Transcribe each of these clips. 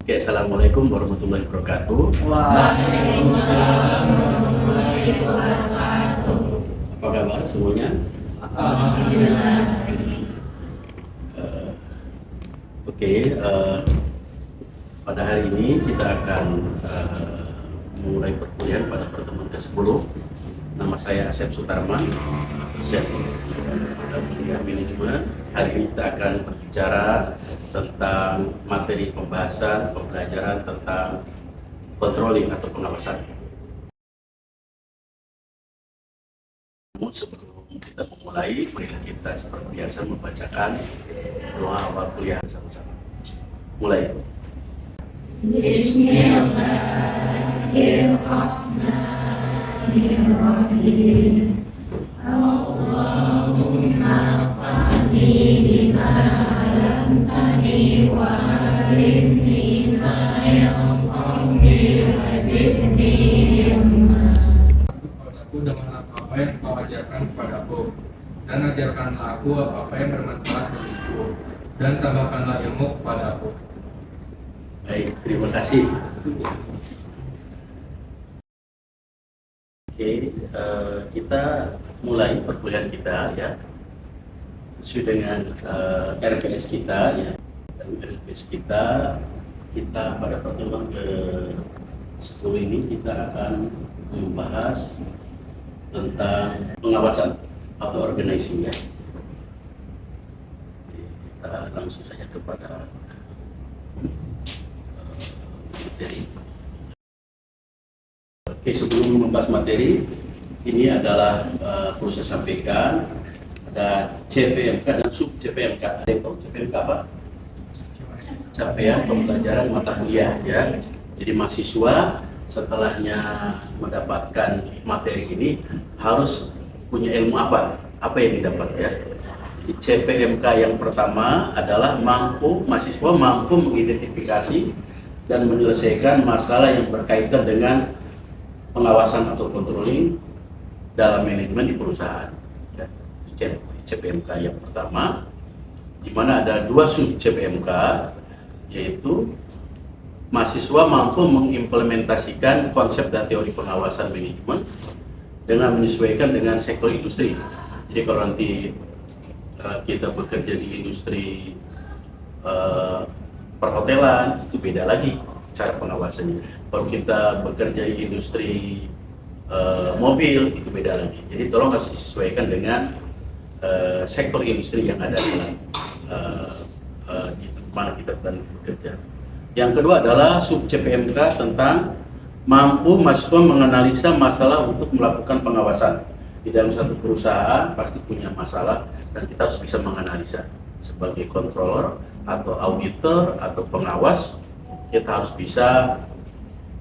Oke, assalamualaikum warahmatullahi wabarakatuh. Waalaikumsalam warahmatullahi wabarakatuh. Apa kabar semuanya? Alhamdulillah. Oke, pada hari ini kita akan memulai perkuliahan pada pertemuan ke-10. Nama saya Asep Sutarman, dosen pada kuliah manajemen. Hari ini kita akan berbicara tentang materi pembahasan pembelajaran tentang controlling atau pengawasan. Namun sebelum kita memulai, marilah kita seperti biasa membacakan doa awal kuliah sama-sama. Mulai. Bismillahirrahmanirrahim. Allahumma fa'ni bima 'allamtani wa 'allimni ma yanfa'uni wa zidni ilma. Kepadaku dengan apa yang kau ajarkan kepadaku, dan ajarkanlah aku apa yang bermanfaat bagiku, dan tambahkanlah ilmu kepadaku. Baik, terima kasih. Oke, kita mulai perkuliahan kita ya sesuai dengan RPS kita ya. Dan RPS kita pada pertemuan ke-10 ini kita akan membahas tentang pengawasan atau organizing ya. Kita langsung saja kepada materi. Oke, sebelum membahas materi, ini adalah perlu saya sampaikan ada CPMK dan sub CPMK. Ada yang tahu CPMK apa? Capaian pembelajaran mata kuliah ya. Jadi mahasiswa setelahnya mendapatkan materi ini harus punya ilmu apa yang didapat ya. Jadi CPMK yang pertama adalah mahasiswa mampu mengidentifikasi dan menyelesaikan masalah yang berkaitan dengan pengawasan atau controlling dalam manajemen di perusahaan. Ya. CPMK yang pertama, di mana ada dua sub CPMK, yaitu mahasiswa mampu mengimplementasikan konsep dan teori pengawasan manajemen dengan menyesuaikan dengan sektor industri. Jadi kalau nanti kita bekerja di industri perhotelan, itu beda lagi cara pengawasannya. Kalau kita bekerja di industri mobil, itu beda lagi. Jadi tolong harus disesuaikan dengan sektor industri yang ada dalam di mana kita bekerja. Yang kedua adalah sub CPMK tentang mampu mahasiswa menganalisa masalah untuk melakukan pengawasan. Di dalam satu perusahaan pasti punya masalah dan kita harus bisa menganalisa. Sebagai controller atau auditor atau pengawas, kita harus bisa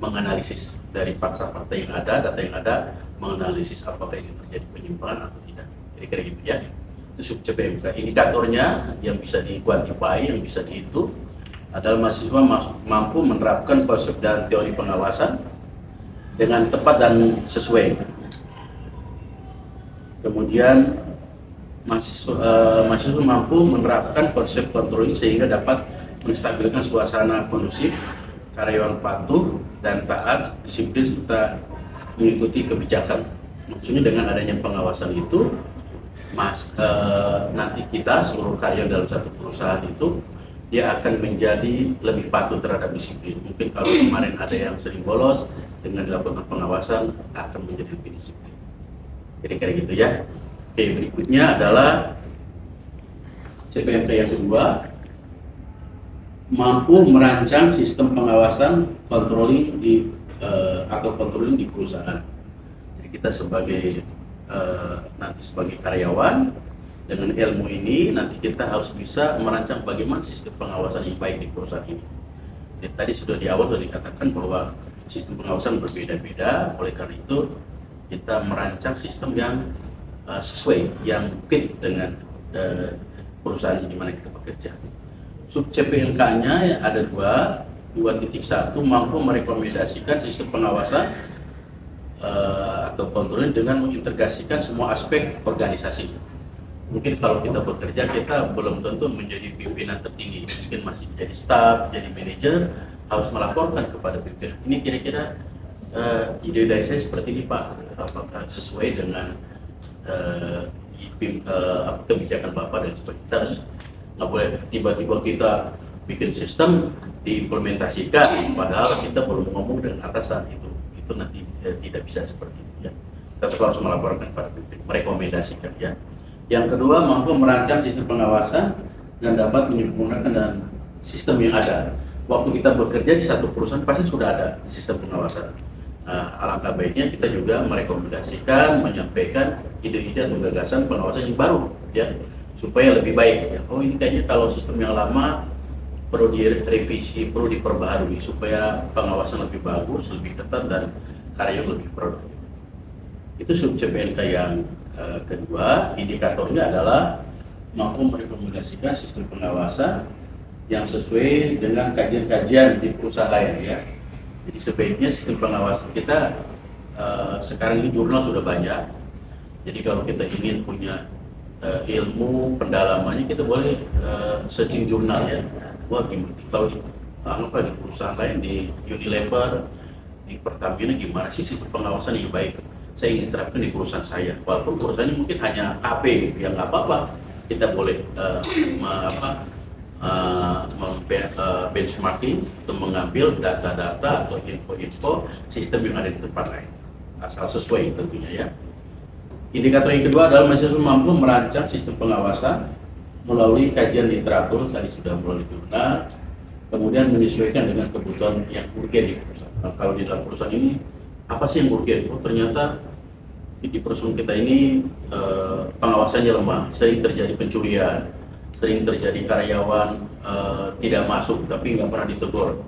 menganalisis dari fakta-fakta yang ada, data yang ada, menganalisis apakah ini terjadi penyimpangan atau tidak. Kira-kira gitu ya. Itu sub CPMK. Indikatornya yang bisa dikuantifikasi, yang bisa dihitung adalah mahasiswa mampu menerapkan konsep dan teori pengawasan dengan tepat dan sesuai. Kemudian mahasiswa mampu menerapkan konsep controlling sehingga dapat menstabilkan suasana kondusif, karyawan patuh dan taat, disiplin serta mengikuti kebijakan. Maksudnya dengan adanya pengawasan itu, nanti kita seluruh karyawan dalam satu perusahaan itu dia akan menjadi lebih patuh terhadap disiplin. Mungkin kalau kemarin ada yang sering bolos, dengan dilakukan pengawasan akan menjadi lebih disiplin. Kira-kira gitu ya. Oke, berikutnya adalah CPMK yang kedua, mampu merancang sistem pengawasan controlling atau controlling di perusahaan. Jadi kita sebagai nanti sebagai karyawan dengan ilmu ini nanti kita harus bisa merancang bagaimana sistem pengawasan yang baik di perusahaan ini. Jadi, tadi sudah di awal sudah dikatakan bahwa sistem pengawasan berbeda-beda, oleh karena itu kita merancang sistem yang sesuai, yang fit dengan perusahaan di mana kita bekerja. Sub CPMK-nya ada 2.1 mampu merekomendasikan sistem pengawasan atau controlling dengan mengintegrasikan semua aspek organisasi. Mungkin kalau kita bekerja kita belum tentu menjadi pimpinan tertinggi, mungkin masih jadi staff, jadi manajer, harus melaporkan kepada pimpinan. Ini kira-kira ide dari saya seperti ini Pak, apakah sesuai dengan kebijakan Bapak dan sebagainya. Kita harus nggak boleh tiba-tiba kita bikin sistem diimplementasikan padahal kita belum ngomong dengan atasan, itu nanti tidak bisa seperti itu ya. Kita tetap harus melaporkan pada pimpinan, merekomendasikan ya. Yang kedua, mampu merancang sistem pengawasan dan dapat menyempurnakan dan sistem yang ada. Waktu kita bekerja di satu perusahaan pasti sudah ada sistem pengawasan. Alangkah baiknya kita juga merekomendasikan, menyampaikan ide-ide atau gagasan pengawasan yang baru ya, supaya lebih baik ya. Oh ini kayaknya kalau sistem yang lama perlu direvisi, perlu diperbaharui supaya pengawasan lebih bagus, lebih ketat dan karyawan lebih produktif. Itu sub CPNK yang kedua. Indikatornya adalah mampu merekomendasikan sistem pengawasan yang sesuai dengan kajian-kajian di perusahaan lain ya. Jadi sebaiknya sistem pengawasan kita sekarang ini jurnal sudah banyak. Jadi kalau kita ingin punya ilmu pendalamannya, kita boleh searching jurnal ya. Wah gimana kalau di perusahaan lain, di Unilever, di Pertamina, gimana sih sistem pengawasan yang baik? Saya ingin terapkan di perusahaan saya. Walaupun perusahaannya mungkin hanya KP, ya nggak apa-apa. Kita boleh benchmarking atau mengambil data-data atau info-info sistem yang ada di tempat lain, asal sesuai tentunya ya. Indikator yang kedua adalah mahasiswa mampu merancang sistem pengawasan melalui kajian literatur, tadi sudah melalui jurnal, kemudian menyesuaikan dengan kebutuhan yang urgen di perusahaan. Nah, kalau di dalam perusahaan ini apa sih yang urgen? Oh ternyata di perusahaan kita ini pengawasannya lemah, sering terjadi pencurian, sering terjadi karyawan tidak masuk tapi nggak pernah ditegur.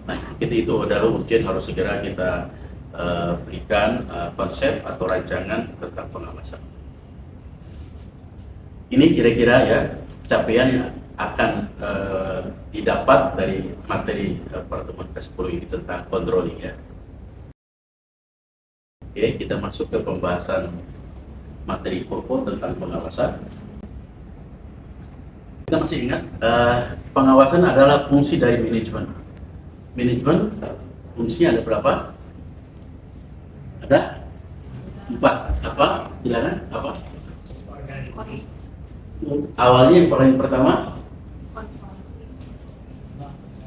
Nah itu adalah urgen, harus segera kita berikan konsep atau rancangan tentang pengawasan. Ini kira-kira ya capaian yang akan didapat dari materi pertemuan ke-10 ini tentang controlling ya. Oke, kita masuk ke pembahasan materi pokok tentang pengawasan. Kita masih ingat pengawasan adalah fungsi dari manajemen. Manajemen fungsinya ada berapa? Ada 4. Apa? Silakan. Apa? Awalnya yang paling pertama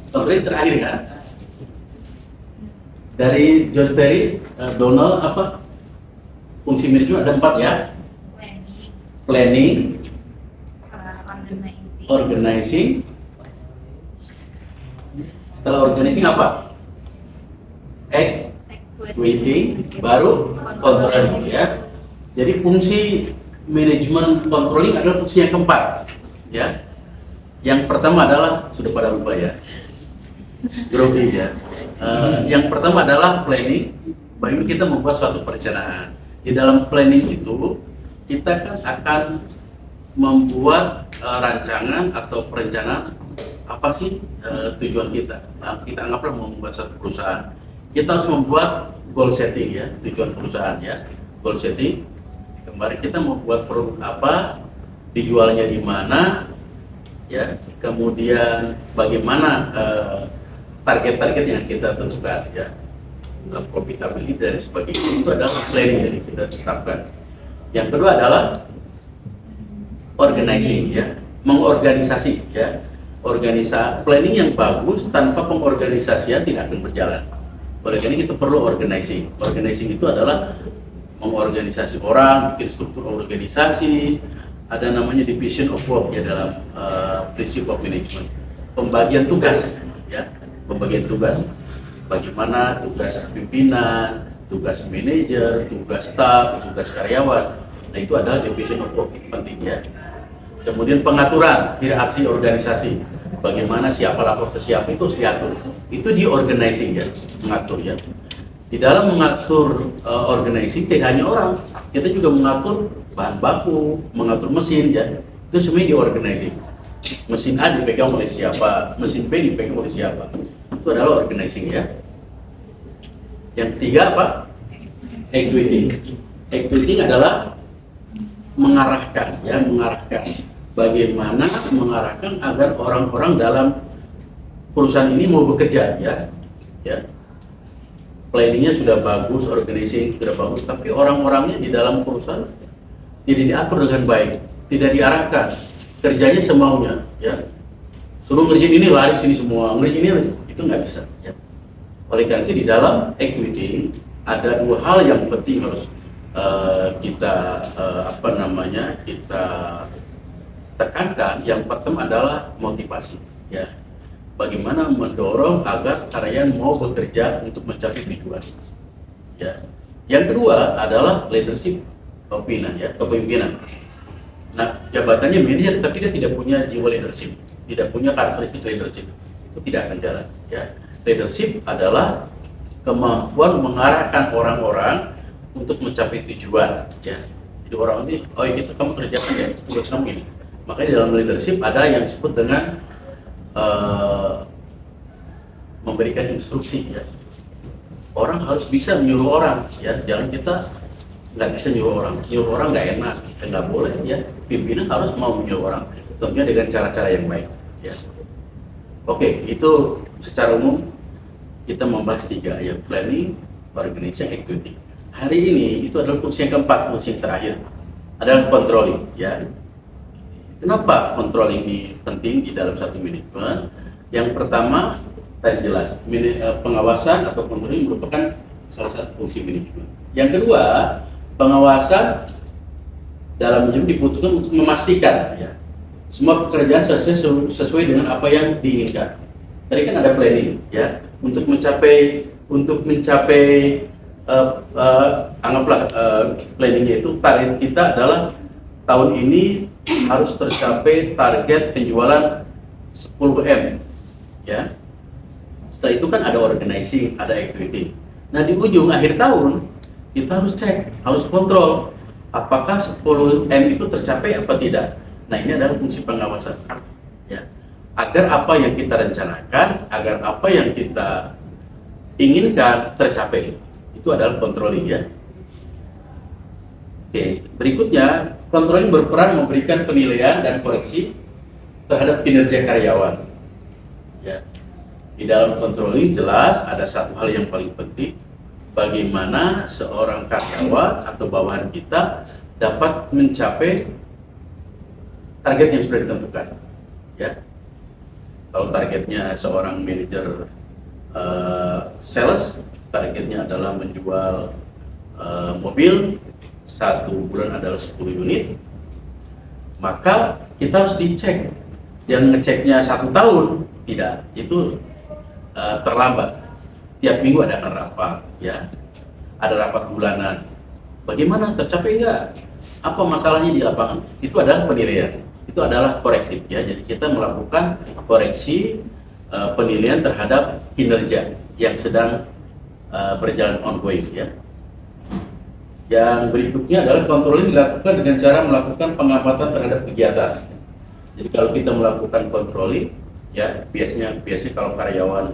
kontrol terakhir kan? Dari John Perry, Donald apa? Fungsi manajemen ada 4 ya? Planning, organizing. Setelah organizing apa? Activating, baru controlling ya. Jadi fungsi manajemen controlling adalah fungsi yang keempat ya. Yang pertama adalah, sudah pada lupa ya, grogi ya. Yang pertama adalah planning. Bagaimana kita membuat suatu perencanaan. Di dalam planning itu kita kan akan membuat rancangan atau perencanaan apa sih tujuan kita. Kita anggaplah mau membuat satu perusahaan, kita harus membuat goal setting ya, tujuan perusahaan ya, goal setting. Kemarin kita mau buat produk apa, dijualnya di mana ya, kemudian bagaimana target-target yang kita tentukan ya, profitability dan sebagainya. Itu adalah planning yang kita tetapkan. Yang kedua adalah organizing ya, mengorganisasi ya. Planning yang bagus tanpa pengorganisasian tidak akan berjalan. Oleh karena kita perlu organizing. Organizing itu adalah mengorganisasi orang, bikin struktur organisasi. Ada namanya division of work ya dalam prinsip of management. Pembagian tugas ya. Pembagian tugas, bagaimana tugas pimpinan, tugas manajer, tugas staf, tugas karyawan. Nah itu adalah division of work, itu penting ya. Kemudian pengaturan hierarki organisasi, bagaimana siapa lapor ke siapa itu harus diatur. Itu di organizing ya, mengatur ya. Di dalam mengatur organizing tidak hanya orang, kita juga mengatur bahan baku, mengatur mesin ya. Itu semuanya di organizing. Mesin A dipegang oleh siapa, mesin B dipegang oleh siapa. Itu adalah organizing ya. Yang ketiga apa? Activating. Activating adalah mengarahkan ya, mengarahkan. Bagaimana mengarahkan agar orang-orang dalam perusahaan ini mau bekerja, ya, planningnya sudah bagus, organizing sudah bagus, tapi orang-orangnya di dalam perusahaan tidak diatur dengan baik, tidak diarahkan, kerjanya semaunya, ya. Suruh ngerjain ini lari sini semua, ngerjain ini itu nggak bisa, ya. Oleh karena itu di dalam equity ada dua hal yang penting harus kita kita tekankan. Yang pertama adalah motivasi, ya. Bagaimana mendorong agar karyawan mau bekerja untuk mencapai tujuan, ya. Yang kedua adalah leadership, kepemimpinan. Nah, jabatannya manajer tapi dia tidak punya jiwa leadership, tidak punya karakteristik leadership, itu tidak akan jalan, ya. Leadership adalah kemampuan mengarahkan orang-orang untuk mencapai tujuan, ya. Jadi orang ini, oh ini kamu kerjakan ya, tugas kamu ini. Makanya dalam leadership ada yang disebut dengan memberikan instruksi, ya. Orang harus bisa menyuruh orang, ya. Jangan kita nggak bisa nyuruh orang nggak enak, nggak boleh, ya. Pimpinan harus mau menyuruh orang, tentunya dengan cara-cara yang baik, ya. Oke, itu secara umum kita membahas 3, ya, planning, organizing, executing. Hari ini itu adalah fungsi yang keempat, fungsi yang terakhir adalah controlling, ya. Kenapa controlling ini penting di dalam satu manajemen? Yang pertama tadi jelas, pengawasan atau controlling merupakan salah satu fungsi manajemen. Yang kedua, pengawasan dalam manajemen dibutuhkan untuk memastikan, ya, semua pekerjaan sesuai dengan apa yang diinginkan. Tadi kan ada planning, ya, untuk mencapai anggaplah planningnya itu target kita adalah tahun ini harus tercapai target penjualan 10M, ya. Setelah itu kan ada organizing, ada equity. Nah, di ujung akhir tahun kita harus cek, harus kontrol apakah 10M itu tercapai apa tidak. Nah, ini adalah fungsi pengawasan, ya. Agar apa yang kita rencanakan, agar apa yang kita inginkan tercapai, itu adalah controlling, ya. Oke, berikutnya, controlling berperan memberikan penilaian dan koreksi terhadap kinerja karyawan, ya. Di dalam controlling jelas ada satu hal yang paling penting, bagaimana seorang karyawan atau bawahan kita dapat mencapai target yang sudah ditentukan, ya. Kalau targetnya seorang manajer sales, targetnya adalah menjual mobil 1 bulan adalah 10 unit, maka kita harus dicek. Yang ngeceknya 1 tahun, tidak, itu terlambat. Tiap minggu ada rapat, ya, ada rapat bulanan. Bagaimana, tercapai enggak? Apa masalahnya di lapangan? Itu adalah penilaian, itu adalah korektif, ya. Jadi kita melakukan koreksi penilaian terhadap kinerja yang sedang berjalan ongoing, ya. Yang berikutnya adalah controlling dilakukan dengan cara melakukan pengamatan terhadap kegiatan. Jadi kalau kita melakukan controlling, ya, biasanya kalau karyawan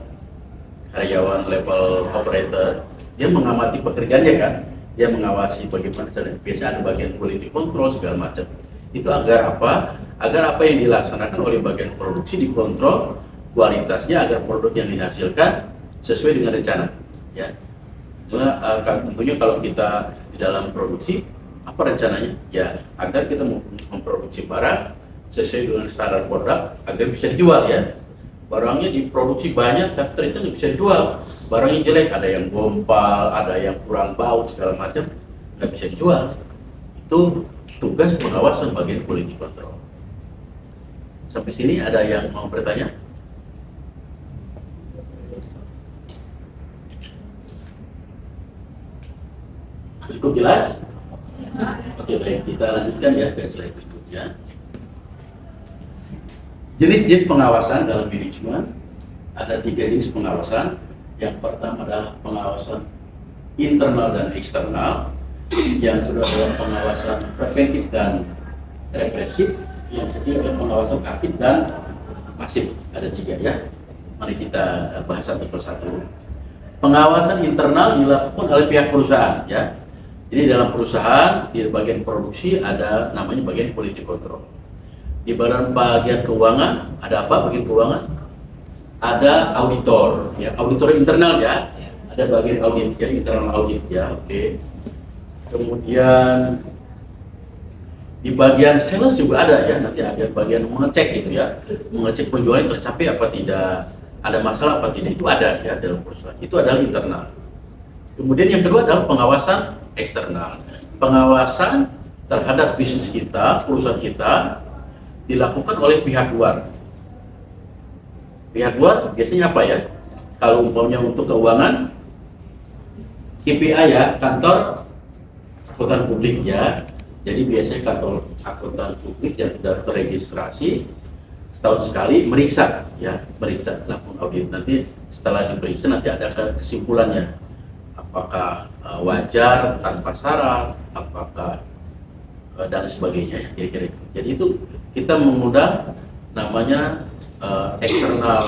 level operator, dia mengamati pekerjaannya, kan, dia mengawasi bagaimana cara, biasanya ada bagian quality control segala macam. Itu agar apa? Agar apa yang dilaksanakan oleh bagian produksi dikontrol kualitasnya, agar produk yang dihasilkan sesuai dengan rencana, ya. Tentunya kalau kita di dalam produksi, apa rencananya? Ya, agar kita memproduksi barang sesuai dengan standar produk agar bisa dijual, ya. Barangnya diproduksi banyak tapi ternyata nggak bisa dijual, barangnya jelek, ada yang gompal, ada yang kurang bau segala macam, nggak bisa dijual. Itu tugas pengawasan bagian quality control. Sampai sini ada yang mau bertanya? Cukup jelas? Oke, baik, kita lanjutkan, ya, ke slide berikutnya. Jenis-jenis pengawasan dalam manajemen, ada 3 jenis pengawasan. Yang pertama adalah pengawasan internal dan eksternal. Yang kedua adalah pengawasan preventif dan represif. Yang ketiga adalah pengawasan aktif dan pasif. Ada 3, ya. Mari kita bahas satu persatu. Pengawasan internal dilakukan oleh pihak perusahaan, ya. Jadi dalam perusahaan, di bagian produksi ada namanya bagian quality control. Di bagian keuangan, ada apa bagian keuangan? ada auditor, ya, auditor internal ya, ada bagian audit, ya, internal audit ya, oke. Kemudian di bagian sales juga ada ya, nanti ada bagian mengecek gitu ya, mengecek penjualan tercapai apa tidak, ada masalah apa tidak, itu ada ya dalam perusahaan, itu adalah internal. Kemudian yang kedua adalah pengawasan eksternal. Pengawasan terhadap bisnis kita, perusahaan kita dilakukan oleh pihak luar. Pihak luar biasanya apa ya? Kalau umpamanya untuk keuangan, KPI ya, kantor akuntan publik ya. Jadi biasanya kantor akuntan publik yang sudah terregistrasi setahun sekali meriksa ya, meriksa lakukan audit. Nanti setelah diperiksa nanti ada kesimpulannya. Apakah wajar tanpa syarat, apakah dan sebagainya kira-kira. Jadi itu kita mengundang namanya eksternal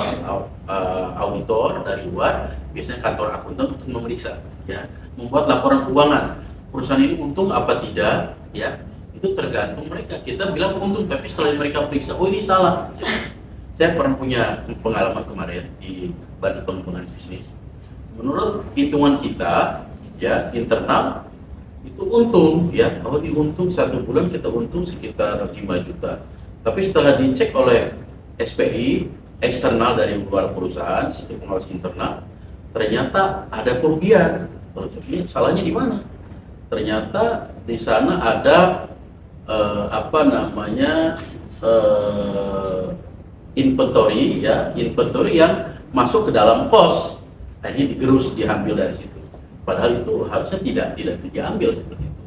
auditor dari luar, biasanya kantor akuntan untuk memeriksa ya, membuat laporan keuangan perusahaan ini untung apa tidak ya, itu tergantung mereka. Kita bilang untung tapi setelah mereka periksa, oh ini salah ya. Saya pernah punya pengalaman kemarin di Badan Pengembangan Bisnis. Menurut hitungan kita ya internal itu untung ya, kalau diuntung 1 bulan kita untung sekitar 5 juta. Tapi setelah dicek oleh SPI eksternal dari luar perusahaan, sistem pengawas internal, ternyata ada kerugian. Jadi salahnya di mana? Ternyata di sana ada inventory ya, inventory yang masuk ke dalam kos, akhirnya digerus, diambil dari situ. Padahal itu harusnya tidak diambil seperti itu.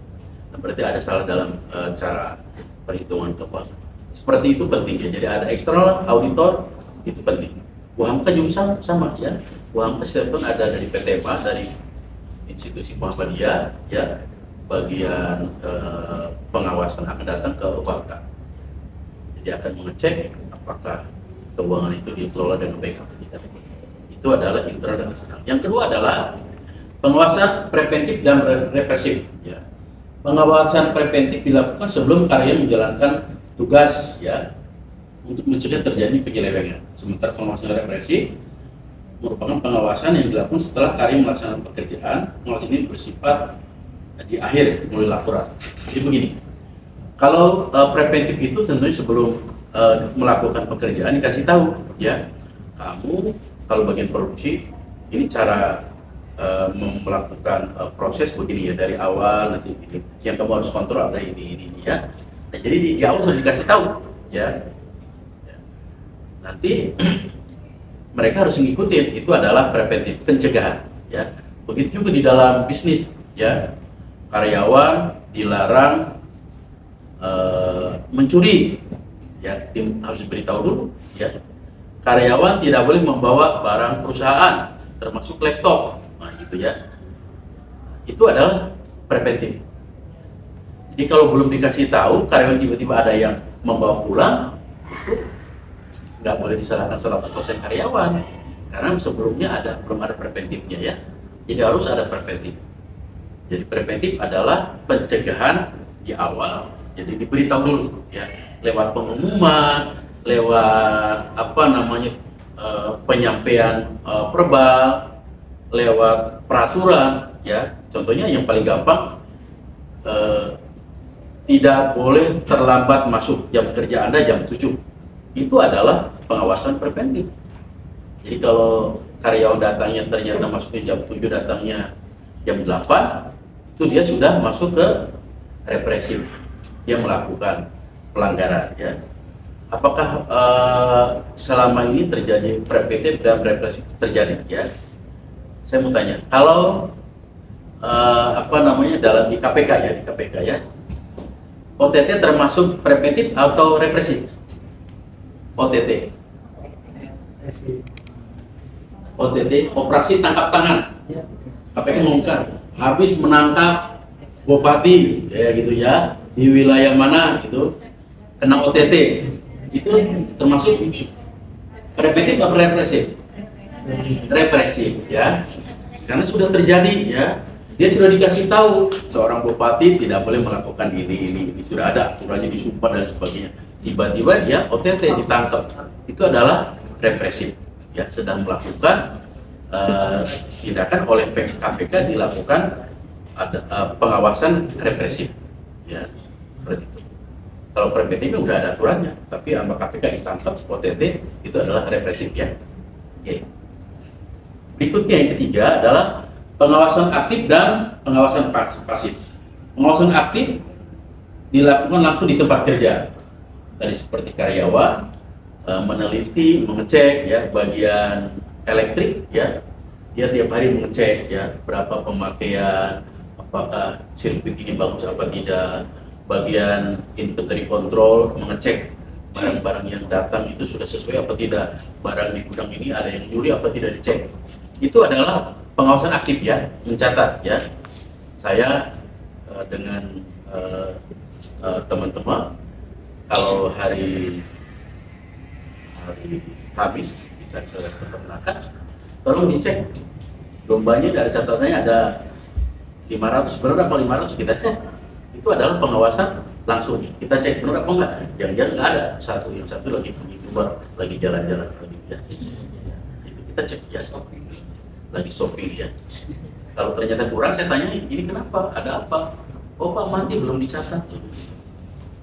Nah, berarti ada salah dalam cara perhitungan keuangan. Seperti itu pentingnya. Jadi ada eksternal auditor, itu penting. UHAMKA juga sama ya. UHAMKA setiap tahun ada dari PTMA, dari institusi Muhammadiyah ya, bagian pengawasan akan datang ke UHAMKA. Jadi akan mengecek apakah keuangan itu dikelola dengan baik atau tidak. Itu adalah internal dan eksternal. Yang kedua adalah pengawasan preventif dan represif ya. Pengawasan preventif dilakukan sebelum karyawan menjalankan tugas ya, untuk mencegah terjadi penyelewengan. Sementara pengawasan represif merupakan pengawasan yang dilakukan setelah karyawan melaksanakan pekerjaan. Pengawasan ini bersifat di akhir melalui laporan. Jadi begini, kalau preventif itu tentunya sebelum melakukan pekerjaan dikasih tahu ya, kamu kalau bagian produksi ini cara melakukan proses begini ya, dari awal nanti ini yang kamu harus kontrol ada ini ya. Nah, jadi di awal sudah dikasih tahu ya. Nanti mereka harus mengikuti, itu adalah preventif, pencegahan ya. Begitu juga di dalam bisnis ya, karyawan dilarang mencuri ya, tim harus diberitahu dulu ya. Karyawan tidak boleh membawa barang perusahaan termasuk laptop, nah gitu ya. Itu adalah preventif. Jadi kalau belum dikasih tahu, karyawan tiba-tiba ada yang membawa pulang, itu nggak boleh disalahkan 100% karyawan, karena sebelumnya belum ada preventifnya ya. Jadi harus ada preventif. Jadi preventif adalah pencegahan di awal. Jadi diberitahu dulu ya, lewat pengumuman, lewat penyampaian verbal, lewat peraturan ya. Contohnya yang paling gampang, tidak boleh terlambat masuk jam kerja Anda jam 7. Itu adalah pengawasan preventif. Jadi kalau karyawan datangnya ternyata masuknya jam 7, datangnya jam 8, itu dia sudah masuk ke represif. Dia melakukan pelanggaran ya. Apakah selama ini terjadi preventif dan represif terjadi ya? Saya mau tanya, kalau dalam di KPK ya, OTT termasuk preventif atau represif? OTT, operasi tangkap tangan. KPK mengungkap habis menangkap bupati ya gitu ya, di wilayah mana gitu, kena OTT. Itu termasuk preventif atau represif? Represif ya, karena sudah terjadi ya. Dia sudah dikasih tahu seorang bupati tidak boleh melakukan ini sudah ada aturannya, disumpah dan sebagainya. Tiba-tiba dia OTT ditangkap, itu adalah represif ya sedang melakukan tindakan oleh KPK, dilakukan ada pengawasan represif, ya seperti itu. Kalau preventif nggak ada aturannya, tapi sama KPK ditangkap OTT itu adalah represif ya. Oke. Berikutnya yang ketiga adalah pengawasan aktif dan pengawasan pasif. Pengawasan aktif dilakukan langsung di tempat kerja. Tadi seperti karyawan meneliti, mengecek ya bagian elektrik ya. Dia tiap hari mengecek ya berapa pemakaian, apakah sirkuit ini bagus apa tidak. Bagian inventory control mengecek barang-barang yang datang itu sudah sesuai apa tidak. Barang di gudang ini ada yang nyuri apa tidak dicek. Itu adalah pengawasan aktif ya, mencatat ya. Saya dengan teman-teman kalau hari Kamis kita ke peternakan, tolong dicek dombanya dari catatannya ada 500, benar apa 500 kita cek. Itu adalah pengawasan langsung, kita cek benar apa enggak. Jangan-jangan nggak ada yang satu lagi pergi keluar, lagi jalan-jalan lagi ya. Itu kita cek ya, lagi shopping ya. Kalau ternyata kurang, saya tanya ini kenapa, ada apa? Oh Pak Manti belum dicatat,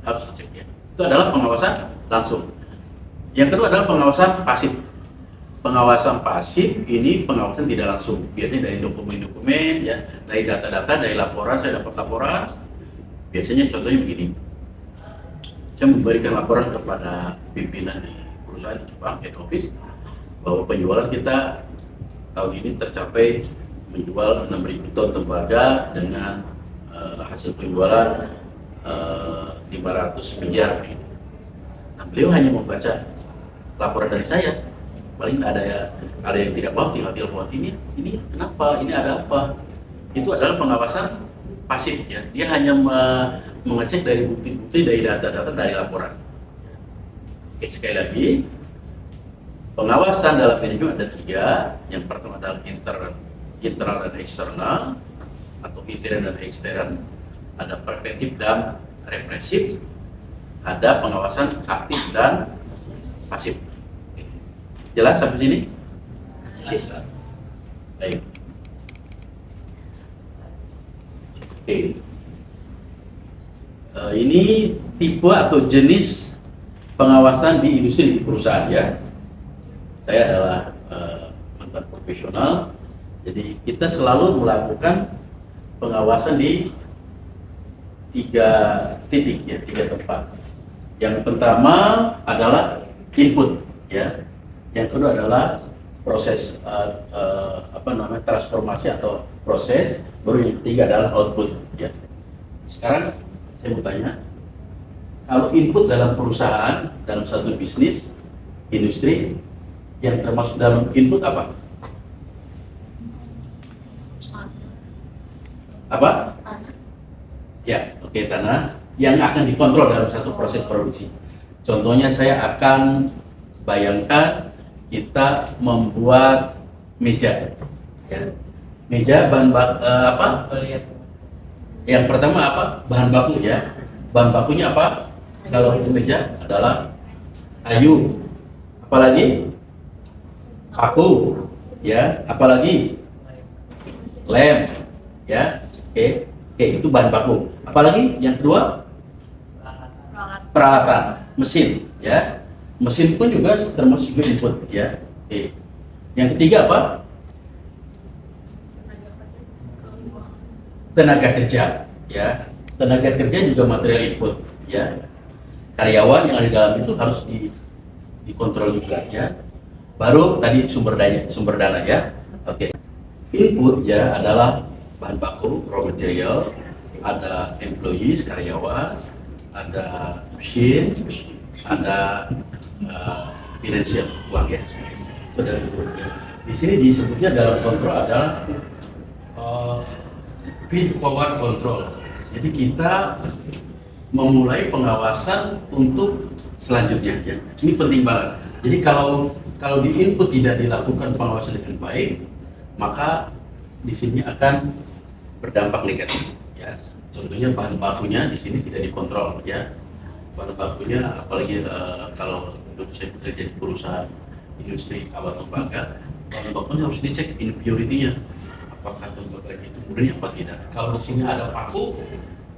harus dicek ya. Itu adalah pengawasan langsung. Yang kedua adalah pengawasan pasif. Pengawasan pasif ini pengawasan tidak langsung, biasanya dari dokumen-dokumen ya, dari data-data, dari laporan. Saya dapat laporan, biasanya contohnya begini, saya memberikan laporan kepada pimpinan di perusahaan di Jepang, head office, bahwa penjualan kita tahun ini tercapai menjual 6.000 ton tembaga dengan hasil penjualan 500 miliar gitu. Nah, beliau hanya membaca laporan dari saya, paling ada yang tidak paham, tinggal telepon ini kenapa, ini ada apa. Itu adalah pengawasan pasif ya, dia hanya mengecek dari bukti-bukti, dari data-data, dari laporan. Oke, sekali lagi pengawasan dalam manajemen ada 3. Yang pertama adalah internal dan eksternal atau intern dan ekstern, ada preventif dan represif, ada pengawasan aktif dan pasif. Oke. Jelas sampai sini? Jelas. Baik. Oke. Ini tipe atau jenis pengawasan di industri, di perusahaan ya. Saya adalah mantan profesional, jadi kita selalu melakukan pengawasan di 3 titik ya, 3 tempat. Yang pertama adalah input ya, yang kedua adalah proses transformasi atau proses, baru yang ketiga adalah output ya. Sekarang saya mau tanya, kalau input dalam perusahaan, dalam satu bisnis industri, yang termasuk dalam input apa? Apa? Tanah. Ya, oke, tanah yang akan dikontrol dalam satu proses produksi. Contohnya saya akan bayangkan kita membuat meja, ya. Meja bahan apa? Yang pertama apa? Bahan baku ya. Bahan bakunya apa? Kalau untuk meja adalah kayu. Apalagi? Paku, ya. Apalagi? Lem, ya. Oke, itu bahan baku. Apalagi? Yang kedua? Peralatan, mesin, ya. Mesin pun juga termasuk juga input, ya. Oke. Yang ketiga apa? Tenaga kerja, ya. Tenaga kerja juga material input, ya. Karyawan yang ada di dalam itu harus dikontrol juga, ya. Baru tadi sumber dana, ya. Oke. Input ya adalah bahan baku, raw material, ada employees, karyawan, ada mesin, ada financial, uang ya. Itu dari inputnya. Di sini disebutnya dalam kontrol adalah feed forward control. Jadi kita memulai pengawasan untuk selanjutnya ya. Ini penting banget. Jadi kalau di input tidak dilakukan pengawasan dengan baik, maka di sini akan berdampak negatif ya. Contohnya bahan bakunya di sini tidak dikontrol ya. Bahan bakunya apalagi kalau untuk saya bekerja di perusahaan industri awal tembaga, bahan harus dicek impurity-nya, apakah tembaga itu murni apa tidak. Kalau di sini ada paku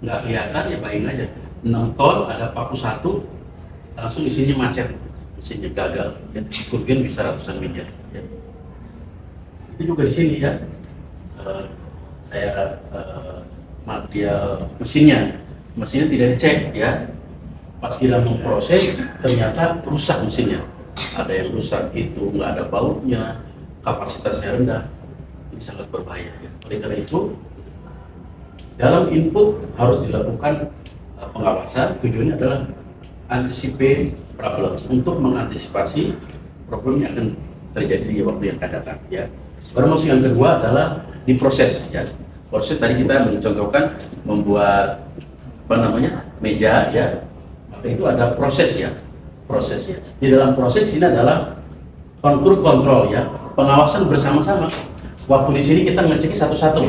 nggak kelihatan, ya bayangin aja 6 ton ada paku 1, langsung isinya macet, mesinnya gagal, ya. Kerugian bisa ratusan miliar. Ya. Itu juga di sini ya, saya material mesinnya tidak dicek ya. Pas kita memproses ternyata rusak mesinnya, ada yang rusak itu nggak ada bautnya, kapasitasnya rendah, ini sangat berbahaya ya. Oleh karena itu dalam input harus dilakukan pengawasan, tujuannya adalah anticipate problem, untuk mengantisipasi problem yang akan terjadi di waktu yang akan datang ya. Termasuk yang kedua adalah diproses ya. Proses tadi kita mencontohkan membuat meja ya, maka itu ada prosesnya. Di dalam proses ini adalah konkur kontrol ya, pengawasan bersama-sama. Waktu di sini kita ngecek satu-satu.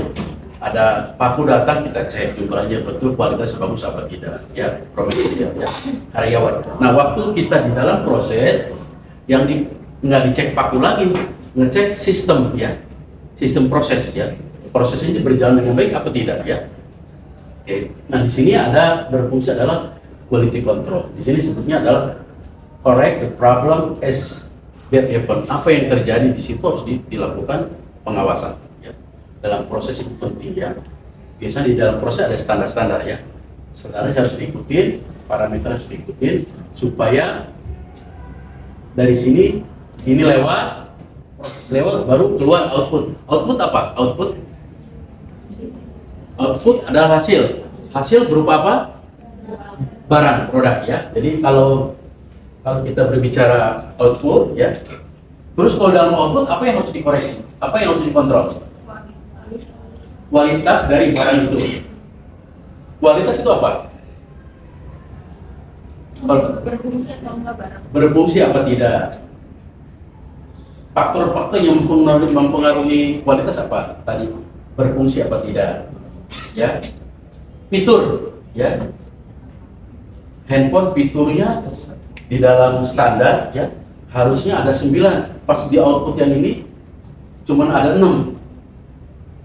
Ada paku datang kita cek jumlahnya betul, kualitasnya bagus apa tidak ya, promedia ya, karyawan. Nah waktu kita di dalam proses yang nggak dicek paku lagi, ngecek sistem ya, sistem proses ya, proses ini berjalan dengan baik apa tidak ya. Oke. Nah di sini ada berfungsi adalah quality control. Di sini sebutnya adalah correct the problem as that happen. Apa yang terjadi di situ harus dilakukan pengawasan. Ya. Dalam proses itu penting ya. Biasanya di dalam proses ada standar-standar ya. Standarnya harus diikutin, parameter harus diikutin supaya dari sini ini lewat, proses lewat baru keluar output. Output apa? Output adalah hasil. Hasil berupa apa? Barang, produk ya. Jadi kalau kita berbicara output ya, terus kalau dalam output apa yang harus dikoreksi? Apa yang harus dikontrol? Kualitas dari barang itu. Kualitas itu apa? Berfungsi atau enggak barang? Berfungsi apa tidak? Faktor-faktor yang mempengaruhi kualitas apa tadi? Berfungsi apa tidak? Ya, fitur ya, handphone fiturnya di dalam standar ya harusnya ada 9, pas di output yang ini cuman ada 6,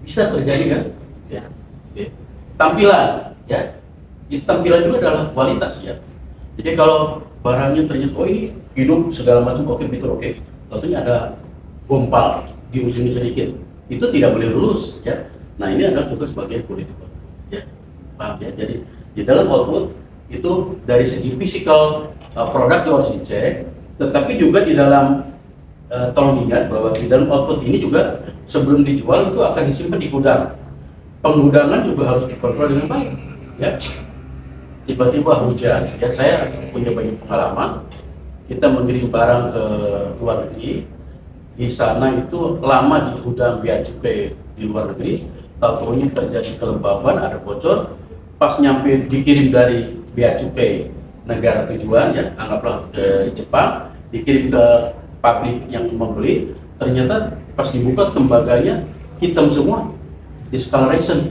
bisa terjadi kan ya. Tampilan ya, itu tampilan juga adalah kualitas ya. Jadi kalau barangnya ternyata oh ini hidup segala macam oke, fitur oke, tentunya ada gumpal di ujungnya sedikit, itu tidak boleh lulus ya. Nah ini adalah tugas bagian quality control ya, paham ya. Jadi di dalam output itu dari segi physical produk itu harus dicek, tetapi juga di dalam tolong ingat bahwa di dalam output ini juga sebelum dijual itu akan disimpan di gudang. Penggudangan juga harus dikontrol dengan baik ya. Tiba-tiba hujan ya, saya punya banyak pengalaman, kita mengirim barang ke luar negeri, di sana itu lama di gudang bea cukai di luar negeri, tahu-tahunya terjadi kelembaban, ada bocor, pas nyampe dikirim dari bea cukai negara tujuan ya, anggaplah ke Jepang, dikirim ke pabrik yang membeli, ternyata pas dibuka tembaganya hitam semua, discoloration.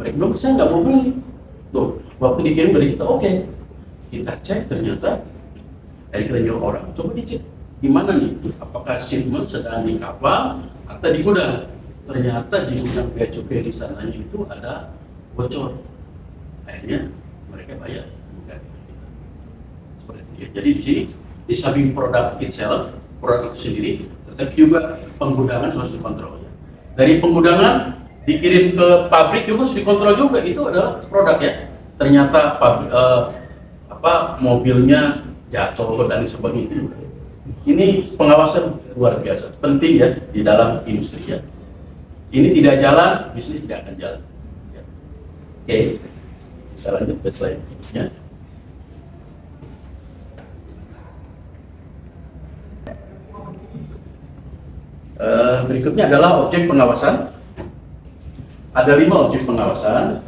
Mereka bilang saya nggak mau beli. Tuh, waktu dikirim dari kita oke, kita cek ternyata, kita nyuruh orang coba dicek di mana nih, apakah shipment sedang di kapal atau di gudang. Ternyata di gudang bea cukai di sananya itu ada bocor. Akhirnya mereka bayar mengganti kita. Seperti itu ya. Jadi di sini di samping produk itself, produk itu sendiri, tetapi juga penggudangan harus dikontrol. Ya. Dari penggudangan dikirim ke pabrik juga harus dikontrol juga. Itu adalah produk ya. Ternyata mobilnya jatuh dan sebagainya itu. Ini pengawasan luar biasa, penting ya di dalam industri ya. Ini tidak jalan, bisnis tidak akan jalan. Ya. Oke, kita lanjut ke slide berikutnya. Berikutnya adalah objek pengawasan. Ada 5 objek pengawasan.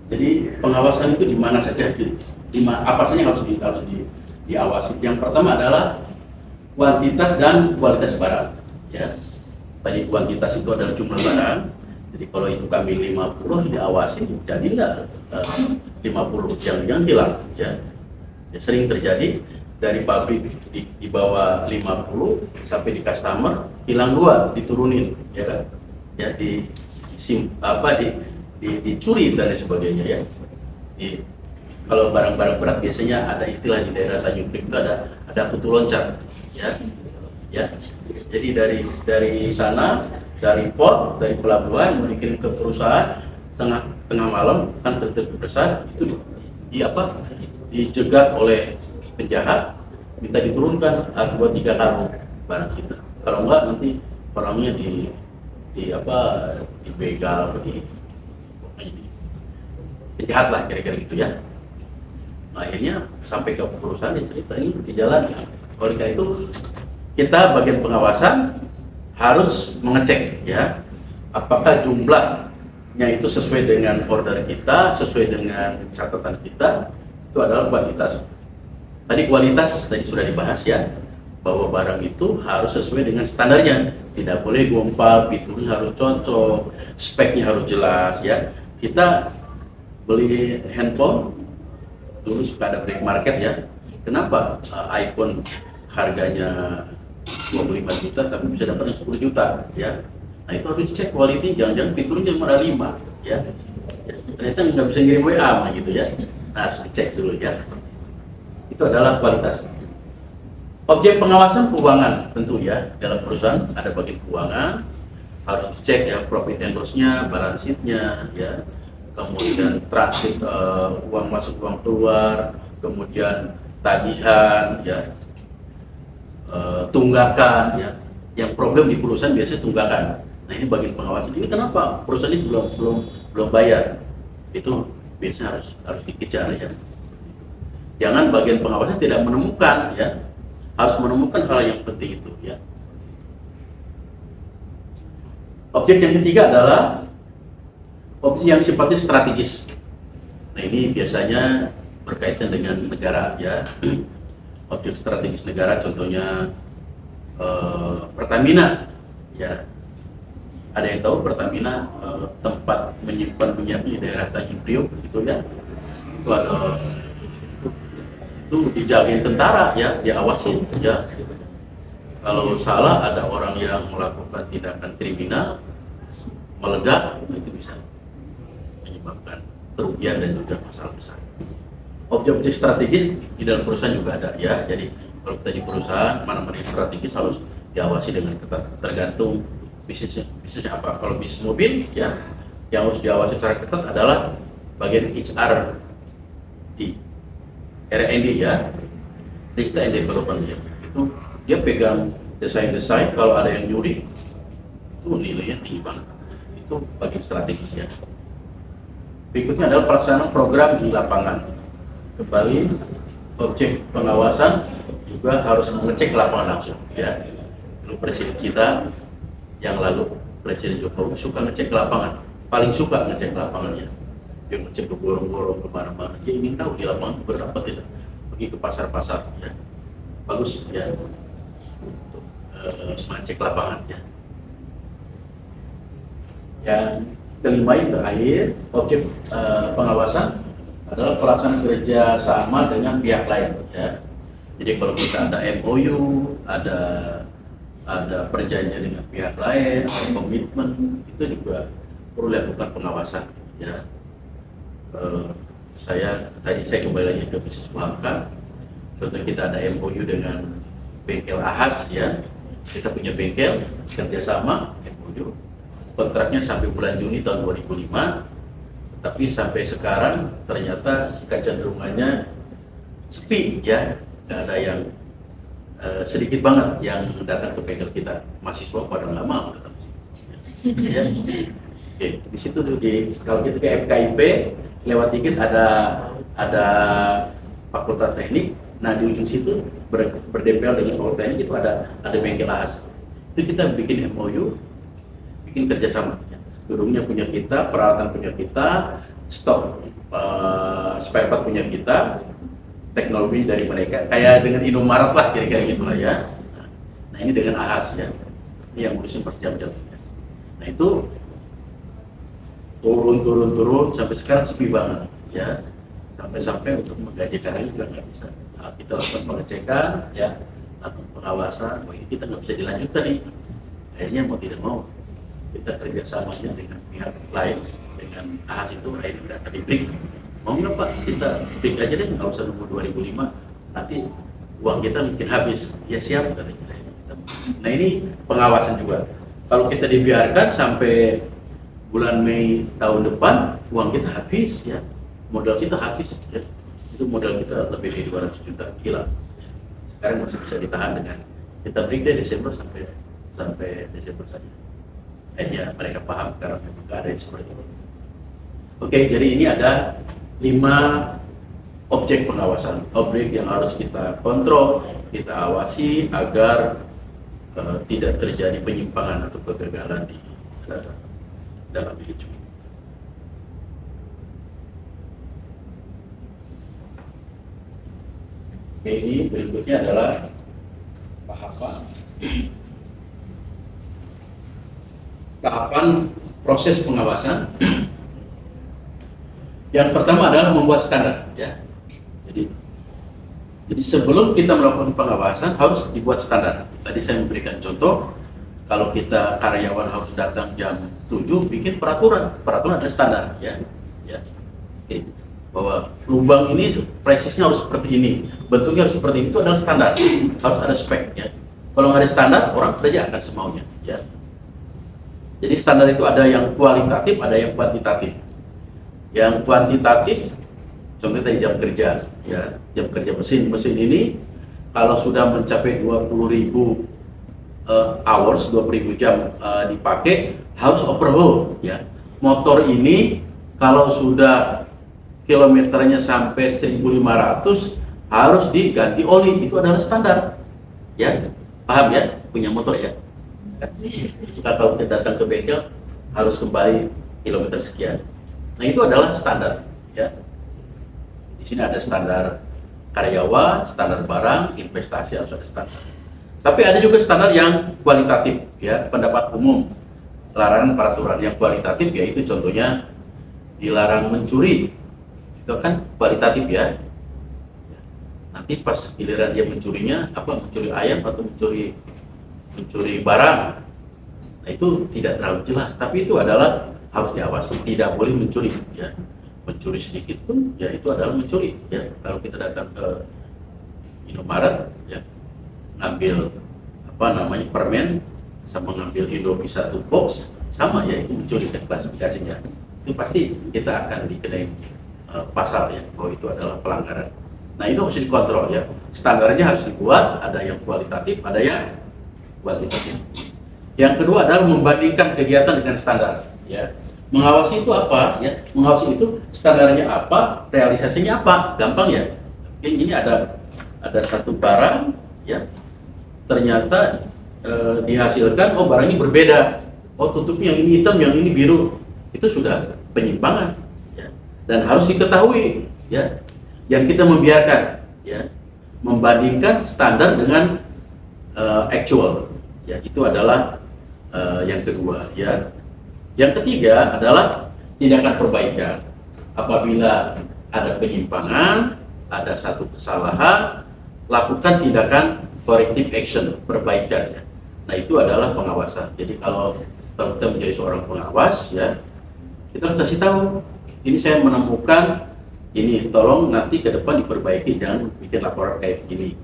Jadi pengawasan itu di mana saja, apa saja yang harus diawasi. Yang pertama adalah kuantitas dan kualitas barang. Ya. Tadi kuantitas itu adalah jumlah barang. Jadi kalau itu kami 50 diawasi, jadi enggak 50 yang hilang. Ya. Ya, sering terjadi dari pabrik di bawah 50 sampai di customer hilang 2 diturunin, ya kan, ya dicuri dan sebagainya ya. Kalau barang-barang berat biasanya ada istilah di daerah Tanjung Priok itu ada putu loncat, ya. Jadi dari sana, dari port, dari pelabuhan mau dikirim ke perusahaan tengah malam kan besar itu dijegat oleh penjahat, minta diturunkan 2-3 karung barang kita. Kalau enggak nanti orangnya dibegal, penjahat lah kira-kira gitu ya. Nah, akhirnya sampai ke perusahaan dia cerita ini di jalan. Oleh karena itu kita bagian pengawasan harus mengecek ya apakah jumlahnya itu sesuai dengan order kita, sesuai dengan catatan kita. Itu adalah kuantitas. Kualitas tadi sudah dibahas ya, bahwa barang itu harus sesuai dengan standarnya, tidak boleh gumpal, fiturnya harus cocok, speknya harus jelas ya. Kita beli handphone dulu suka ada black market ya. Kenapa iPhone harganya 25 juta tapi bisa dapatnya 10 juta ya. Nah itu harus dicek kualitas, jangan-jangan fiturnya cuma ada 5 ya. Ternyata nggak bisa ngirim WA mah gitu ya. Nah harus dicek dulu ya. Itu adalah kualitas. Objek pengawasan keuangan tentu ya, dalam perusahaan ada bagian keuangan, harus dicek ya profit and loss-nya, balance sheet-nya ya. Kemudian transit uang masuk uang keluar, kemudian tagihan ya, tunggakan ya. Yang problem di perusahaan biasanya tunggakan. Nah ini bagian pengawasan. Ini kenapa perusahaan itu belum bayar? Itu biasanya harus dikejar ya. Jangan bagian pengawasan tidak menemukan ya, harus menemukan hal yang penting itu ya. Objek yang ketiga adalah objek yang sifatnya strategis. Nah ini biasanya berkaitan dengan negara ya. Objek strategis negara contohnya Pertamina ya. Ada yang tahu Pertamina tempat menyimpan minyak di daerah Tanjung Priok gitu ya. Itu dijagain tentara ya, diawasin ya. Kalau salah ada orang yang melakukan tindakan kriminal meledak, itu bisa menyebabkan kerugian dan juga masalah besar. Objek-objek strategis di dalam perusahaan juga ada ya. Jadi kalau kita di perusahaan mana-mana yang strategis harus diawasi dengan ketat, tergantung bisnisnya apa. Kalau bisnis mobil ya, yang harus diawasi secara ketat adalah bagian HRD, R&D ya, Research and Development ya. Itu dia pegang desain, kalau ada yang nyuri itu nilainya tinggi banget. Itu bagian strategis ya. Berikutnya adalah pelaksanaan program di lapangan. Kembali objek pengawasan juga harus mengecek lapangan langsung ya. Lalu presiden kita yang lalu Presiden Jokowi suka ngecek lapangan, paling suka ngecek lapangannya. Dia ngecek ke gorong-gorong kemana-mana. Dia ingin tahu di lapangan berapa tidak. Pergi ke pasar-pasar ya. Bagus ya. Untuk mengecek lapangan ya. Yang kelima yang terakhir, objek pengawasan adalah pelaksanaan kerja sama dengan pihak lain ya. Jadi kalau kita ada MOU, ada perjanjian dengan pihak lain, ada komitmen, itu juga perlu dilakukan pengawasan ya. Saya kembali lagi ke bisnis UMKM. Contoh kita ada MOU dengan bengkel Ahas ya. Kita punya bengkel kerjasama MOU. Kontraknya sampai bulan Juni tahun 2005. Tapi sampai sekarang ternyata kecenderungannya sepi ya. Nggak ada yang sedikit banget yang datang ke bengkel kita. Mahasiswa pada nggak mau datang ke sini. Ya. Oke, di situ tuh kalau kita ke FKIP lewat dikit ada fakultas teknik. Nah di ujung situ berdempel dengan fakultas teknik itu ada bengkel Ahas. Itu kita bikin MOU, bikin kerjasama. Gedungnya punya kita, peralatan punya kita, stok spare part punya kita, teknologi dari mereka. Kayak dengan Indomaret lah kira-kira gitulah ya. Nah ini dengan Ahas ya, ini yang ngurusin pas jam-jam. Nah itu turun sampai sekarang sepi banget ya. Sampai-sampai untuk menggaji karyawan juga nggak bisa. Nah, kita lakukan pengecekan, ya, lakukan pengawasan. Oh, ini kita nggak bisa dilanjutkan nih. Akhirnya mau tidak mau kita kerjasamanya dengan pihak lain, dengan AHAS itu akhirnya kita akan di-break. Mau nggak Pak, kita break aja deh, nggak usah nunggu 2005, nanti uang kita mungkin habis. Ya siap katanya. Nah ini pengawasan juga. Kalau kita dibiarkan sampai bulan Mei tahun depan, uang kita habis ya, modal kita habis ya. Itu modal kita lebih dari 200 juta hilang. Sekarang masih bisa ditahan dengan kita break dari Desember sampai Desember saja. Akhirnya mereka paham karena memang keadaan seperti itu. Oke, jadi ini ada 5 objek pengawasan, objek yang harus kita kontrol, kita awasi agar tidak terjadi penyimpangan atau kegagalan di dalam manajemen. Oke, ini berikutnya adalah tahapan proses pengawasan. Yang pertama adalah membuat standar, ya. Jadi sebelum kita melakukan pengawasan harus dibuat standar. Tadi saya memberikan contoh, kalau kita karyawan harus datang jam 7, bikin peraturan. Peraturan ada standar, ya. Oke. Bahwa lubang ini presisnya harus seperti ini, bentuknya harus seperti ini, itu adalah standar. Harus ada spek, ya. Kalau nggak ada standar, orang kerja akan semaunya, ya. Jadi standar itu ada yang kualitatif, ada yang kuantitatif. Yang kuantitatif, contohnya tadi jam kerja, ya, jam kerja mesin ini kalau sudah mencapai 20.000 hours, 20.000 jam dipakai, harus overhaul, ya. Motor ini kalau sudah kilometernya sampai 1.500 harus diganti oli, itu adalah standar, ya. Paham ya, punya motor ya. Kalau kita datang ke bengkel harus kembali kilometer sekian. Nah itu adalah standar, ya. Di sini ada standar karyawan, standar barang, investasi harus ada standar. Tapi ada juga standar yang kualitatif, ya, pendapat umum. Larangan peraturan yang kualitatif yaitu contohnya dilarang mencuri. Itu kan kualitatif, ya. Nanti pas giliran dia mencurinya mencuri ayam atau mencuri barang. Nah itu tidak terlalu jelas, tapi itu adalah harus diawasi, tidak boleh mencuri, ya. Mencuri sedikit pun, ya itu adalah mencuri, ya. Kalau kita datang ke Indomaret, ya, ngambil permen sama ngambil Indomie 1 box, sama ya, itu mencuri kan klasifikasinya. Itu pasti kita akan dikenai pasal, ya, bahwa itu adalah pelanggaran. Nah itu harus dikontrol, ya. Standarnya harus dibuat, ada yang kualitatif, ada yang kuantitatif. Yang kedua adalah membandingkan kegiatan dengan standar, ya. Mengawasi itu apa, ya? Mengawasi itu standarnya apa, realisasinya apa, gampang ya. Ini ada satu barang, ya, ternyata dihasilkan, oh barangnya berbeda, oh tutupnya yang ini hitam, yang ini biru, itu sudah penyimpangan, ya. Dan harus diketahui, ya. Yang kita membiarkan, ya, membandingkan standar dengan actual, ya, itu adalah yang kedua, ya. Yang ketiga adalah tindakan perbaikan. Apabila ada penyimpangan, ada satu kesalahan, lakukan tindakan corrective action, perbaikan, ya. Nah itu adalah pengawasan. Jadi kalau kita menjadi seorang pengawas, ya, kita harus kasih tahu, ini saya menemukan ini, tolong nanti ke depan diperbaiki, jangan bikin laporan kayak begini.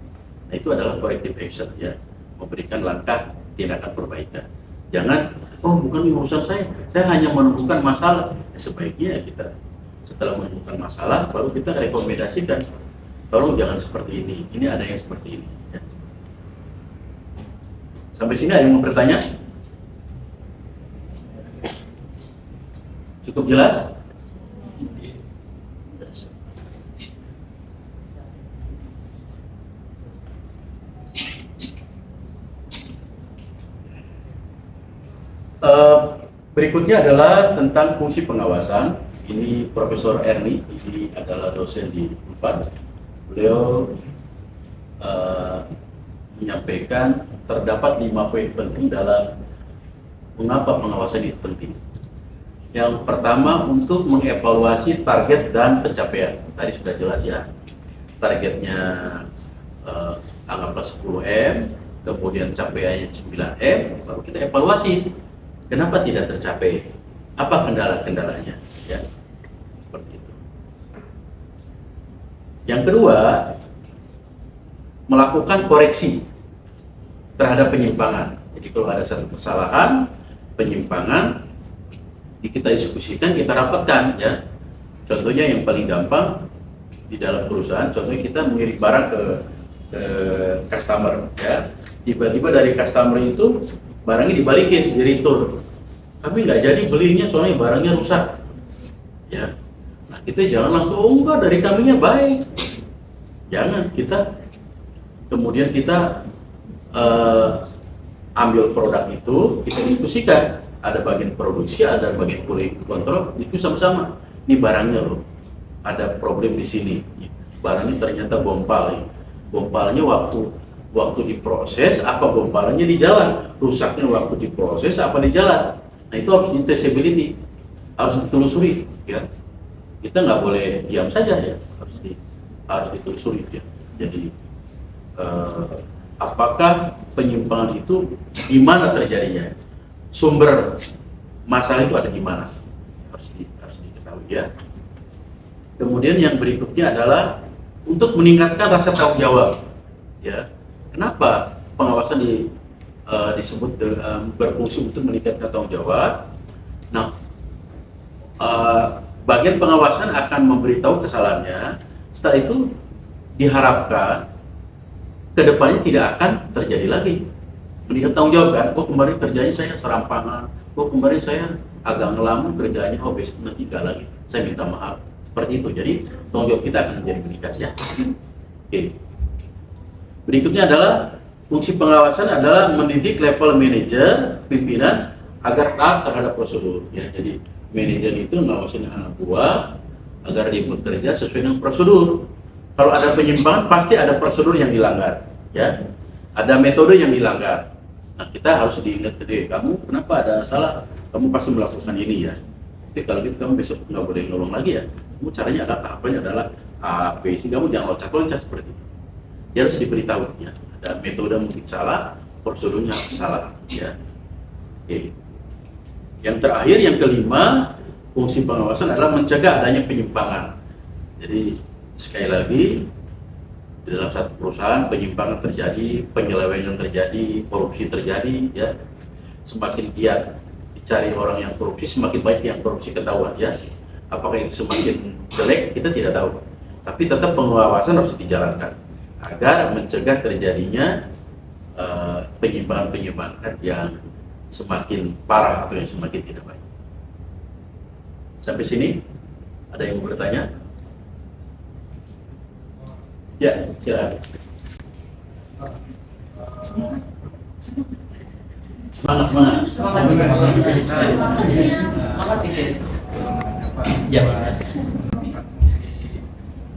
Nah itu adalah corrective action, ya, memberikan langkah tindakan perbaikan. Jangan, oh bukan urusan saya hanya menemukan masalah. Sebaiknya kita setelah menemukan masalah baru kita rekomendasikan, tolong jangan seperti ini ada yang seperti ini, ya. Sampai sini ada yang mau bertanya? Cukup jelas? Berikutnya adalah tentang fungsi pengawasan. Ini Profesor Erni, ini adalah dosen di UNPAD. Beliau menyampaikan terdapat 5 poin penting dalam mengapa pengawasan itu penting. Yang pertama untuk mengevaluasi target dan pencapaian. Tadi sudah jelas ya. Targetnya anggaplah 10M, kemudian capaiannya 9M, baru kita evaluasi. Kenapa tidak tercapai? Apa kendala-kendalanya? Ya, seperti itu. Yang kedua, melakukan koreksi terhadap penyimpangan. Jadi kalau ada satu kesalahan, penyimpangan, kita diskusikan, kita rapatkan ya. Contohnya yang paling gampang di dalam perusahaan, contohnya kita mengirim barang ke customer ya. Tiba-tiba dari customer itu barangnya dibalikin, di return. Kami nggak jadi belinya soalnya barangnya rusak. Ya. Nah, kita jangan langsung enggak dari kaminya baik. Jangan, kemudian kita ambil produk itu, kita diskusikan. Ada bagian produksi, ada bagian quality control, itu sama-sama. Ini barangnya loh, ada problem di sini. Barangnya ternyata gompal. Gompalnya waktu diproses, apa gompalannya di jalan? Rusaknya waktu diproses, apa di jalan? Nah itu harus di traceability, harus ditelusuri. Ya. Kita nggak boleh diam saja ya, harus ditelusuri. Ya. Jadi apakah penyimpangan itu di mana terjadinya? Sumber masalah itu ada di mana, harus diketahui ya. Kemudian yang berikutnya adalah untuk meningkatkan rasa tanggung jawab ya. Kenapa pengawasan disebut berfungsi untuk meningkatkan tanggung jawab? Nah, bagian pengawasan akan memberitahu kesalahannya. Setelah itu diharapkan kedepannya tidak akan terjadi lagi. Melihat tanggung jawab kan, kemarin kerjanya saya serampangan, kemarin saya agak ngelamun kerjanya, besok nanti enggak lagi, saya minta maaf. Seperti itu, jadi tanggung jawab kita akan menjadi meningkat ya. Oke. Berikutnya adalah fungsi pengawasan adalah mendidik level manajer, pimpinan agar taat terhadap prosedur ya. Jadi manajer itu ngawasin anak buah agar dia bekerja sesuai dengan prosedur. Kalau ada penyimpangan pasti ada prosedur yang dilanggar ya. Ada metode yang dilanggar. Nah, kita harus diingat kamu kenapa ada salah, kamu pasti melakukan ini ya. Oke, kalau gitu kamu besok nggak boleh nolong lagi ya. Kamu caranya adalah tahapannya adalah A, B, C, kamu jangan loncat-loncat seperti itu. Dia harus diberitahu ya. Ada metode mungkin salah, prosedurnya salah ya. Oke. Yang terakhir, yang kelima, fungsi pengawasan adalah mencegah adanya penyimpangan. Jadi sekali lagi, di dalam satu perusahaan penyimpangan terjadi, penyelewengan terjadi, korupsi terjadi ya. Semakin giat dicari orang yang korupsi, semakin banyak yang korupsi ketahuan ya. Apakah itu semakin jelek kita tidak tahu. Tapi tetap pengawasan harus dijalankan agar mencegah terjadinya penyimpangan-penyimpangan yang semakin parah atau yang semakin tidak baik. Sampai sini ada yang mau bertanya? Ya, silakan. Semangat. Ya.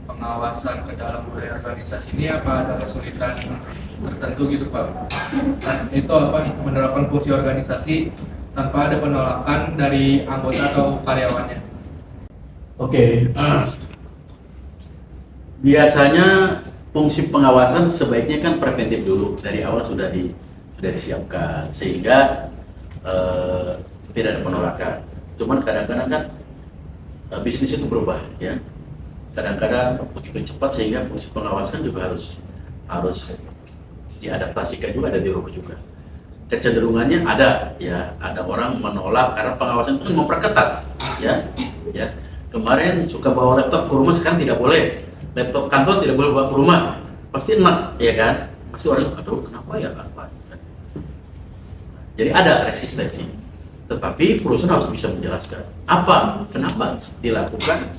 Pengawasan ke dalam budaya organisasi ini apa ada kesulitan tertentu gitu Pak? Dan itu apa menerapkan fungsi organisasi tanpa ada penolakan dari anggota atau karyawannya? Oke. Biasanya fungsi pengawasan sebaiknya kan preventif dulu, dari awal sudah disiapkan sehingga tidak ada penolakan. Cuman kadang-kadang kan bisnis itu berubah ya. Kadang-kadang begitu cepat sehingga fungsi pengawasan juga harus diadaptasikan juga, ada dirubah juga. Kecenderungannya ada ya, ada orang menolak karena pengawasan itu kan memperketat ya. Kemarin suka bawa laptop ke rumah, sekarang tidak boleh. Laptop kantor tidak boleh bawa ke rumah, pasti enak ya kan, pasti orang aduh kenapa ya apa. Jadi ada resistensi, tetapi perusahaan harus bisa menjelaskan kenapa dilakukan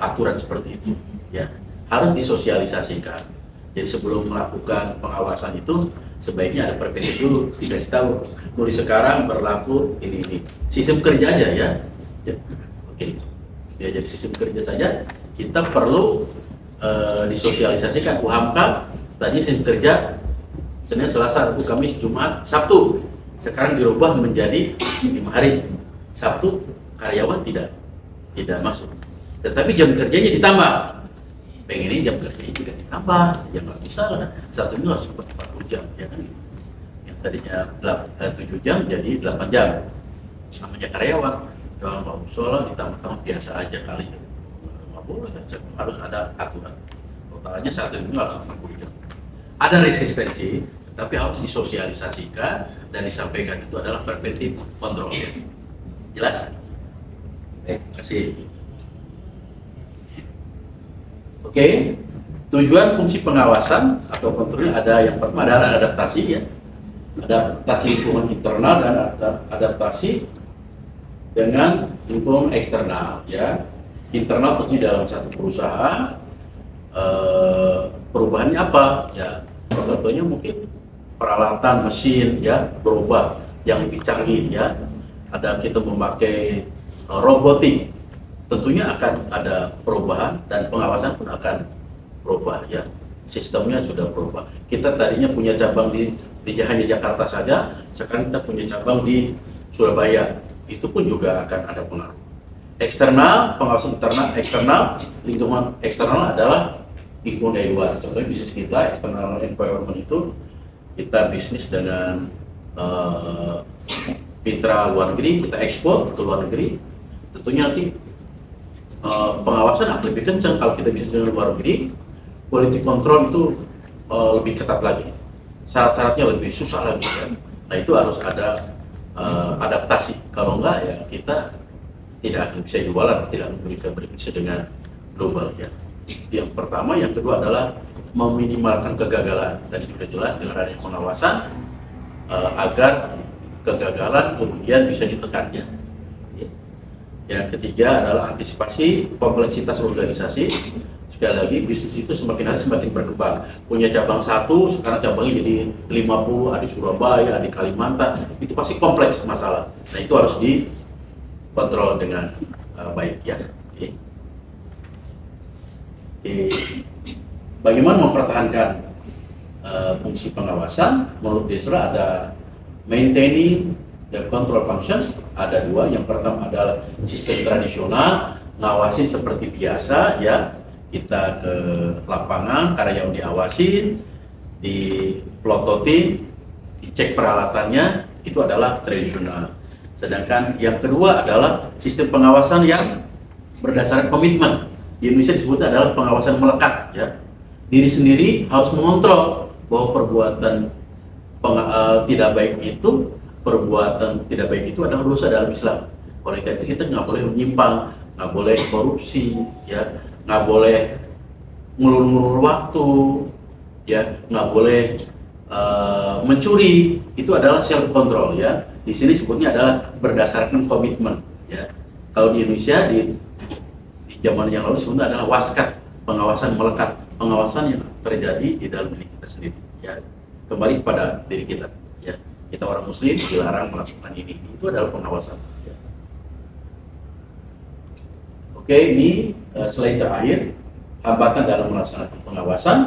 aturan seperti itu ya, harus disosialisasikan. Jadi sebelum melakukan pengawasan itu sebaiknya ada preventif dulu, dikasih tahu mulai sekarang berlaku ini sistem kerja aja ya. Oke. Ya, jadi sistem kerja saja kita perlu disosialisasikan. UHAMK tadi sistem kerja Senin, Selasa, Rabu, Kamis, Jumat, Sabtu. Sekarang dirubah menjadi 5 hari. Sabtu karyawan tidak masuk. Tetapi jam kerjanya ditambah. Pengennya jam kerjanya juga ditambah, ya nggak bisa lah. Satu minggu harus 40 jam, ya kan? Yang tadinya 7 jam jadi 8 jam. Namanya karyawan, kalau nggak usah ditambah-tambah biasa aja kali. Nggak boleh, harus ada aturan. Totalnya satu minggu harus 40 jam. Ada resistensi, tapi harus disosialisasikan dan disampaikan. Itu adalah preventive control. Jelas? Terima kasih. Oke, tujuan fungsi pengawasan atau kontrolnya ada yang pertama adalah adaptasi ya, adaptasi lingkungan internal dan adaptasi dengan lingkungan eksternal ya. Internal tentunya dalam satu perusahaan perubahannya apa ya? Contohnya mungkin peralatan mesin ya berubah yang lebih canggih ya. Ada kita memakai robotik. Tentunya akan ada perubahan dan pengawasan pun akan berubah ya. Sistemnya sudah berubah. Kita tadinya punya cabang di hanya Jakarta saja, sekarang kita punya cabang di Surabaya. Itu pun juga akan ada pengaruh. Eksternal, pengawasan internal, eksternal, lingkungan eksternal adalah lingkungan dari luar. Contohnya bisnis kita, external environment itu kita bisnis dengan mitra luar negeri, kita ekspor ke luar negeri. Tentunya nanti pengawasan akan lebih kencang kalau kita bisa dengan luar negeri. Quality control itu lebih ketat lagi, syarat-syaratnya lebih susah lagi ya. Nah itu harus ada adaptasi, kalau enggak ya kita tidak akan bisa jualan, tidak akan bisa berkompetisi dengan global ya. Yang pertama, yang kedua adalah meminimalkan kegagalan. Tadi sudah jelas dengan adanya pengawasan agar kegagalan kemudian bisa ditekan ya. Yang ketiga adalah antisipasi kompleksitas organisasi. Sekali lagi, bisnis itu semakin hari semakin berkembang. Punya cabang satu, sekarang cabangnya jadi 50, ada di Surabaya, ada di Kalimantan. Itu pasti kompleks masalah. Nah itu harus dikontrol dengan baik ya. Oke. Bagaimana mempertahankan fungsi pengawasan? Menurut Desra ada maintaining the control function, ada dua. Yang pertama adalah sistem tradisional, ngawasin seperti biasa ya, kita ke lapangan, karyawan diawasin, dipelototin, dicek peralatannya, itu adalah tradisional. Sedangkan yang kedua adalah sistem pengawasan yang berdasarkan komitmen. Di Indonesia disebutnya adalah pengawasan melekat ya. Diri sendiri harus mengontrol bahwa perbuatan tidak baik itu, perbuatan tidak baik itu adalah dosa dalam Islam. Oleh karena itu kita nggak boleh menyimpang, nggak boleh korupsi, ya, nggak boleh ngulur-ngulur waktu, ya, nggak boleh mencuri. Itu adalah self control, ya. Di sini sebutnya adalah berdasarkan komitmen, ya. Kalau di Indonesia di zaman yang lalu sebutnya adalah waskat, pengawasan melekat, pengawasan yang terjadi di dalam diri kita sendiri, ya. Kembali kepada diri kita, ya. Kita orang Muslim dilarang melakukan ini. Itu adalah pengawasan. Ya. Oke, ini slide terakhir, hambatan dalam melaksanakan pengawasan.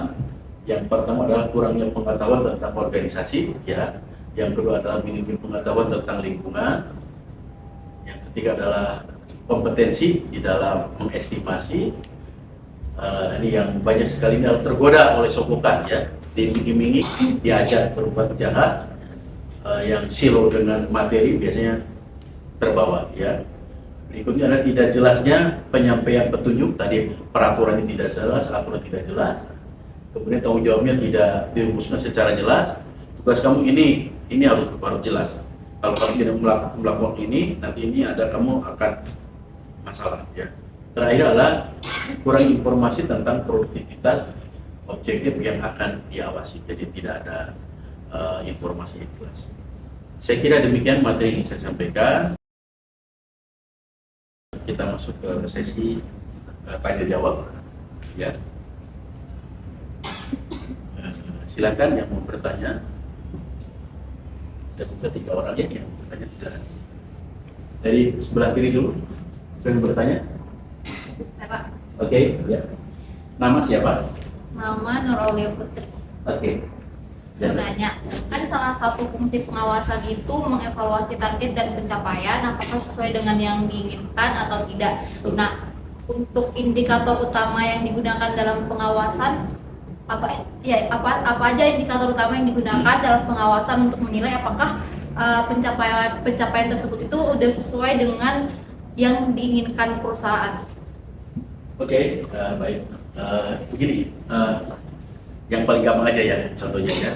Yang pertama adalah kurangnya pengetahuan tentang organisasi, ya. Yang kedua adalah minimnya pengetahuan tentang lingkungan. Yang ketiga adalah kompetensi di dalam mengestimasi. Ini yang banyak sekali tergoda oleh sokokan, ya. Diiming-imingi, diajak berbuat jahat. Yang silo dengan materi biasanya terbawa, ya. Berikutnya adalah tidak jelasnya penyampaian petunjuk, tadi peraturannya tidak jelas, aturan tidak jelas. Kemudian tanggung jawabnya tidak dirumuskan secara jelas. Tugas kamu ini harus jelas. Kalau kamu tidak melakukan ini, nanti ini ada kamu akan masalah, ya. Terakhir adalah kurang informasi tentang produktivitas objektif yang akan diawasi. Jadi tidak ada informasi yang jelas. Saya kira demikian materi yang saya sampaikan. Kita masuk ke sesi tanya jawab, ya. Silakan yang mau bertanya. Ada buka 3 orang ya yang bertanya, silakan. Dari sebelah kiri dulu, saya bertanya. Siapa? Oke, ya. Nama siapa? Nama Nuraulia Putri. Oke. Ya. nanya, kan salah satu fungsi pengawasan itu mengevaluasi target dan pencapaian apakah sesuai dengan yang diinginkan atau tidak. Nah, untuk indikator utama yang digunakan dalam pengawasan apa aja indikator utama yang digunakan dalam pengawasan untuk menilai apakah pencapaian tersebut itu udah sesuai dengan yang diinginkan perusahaan. Oke, baik. Begini, yang paling gampang aja ya contohnya ya.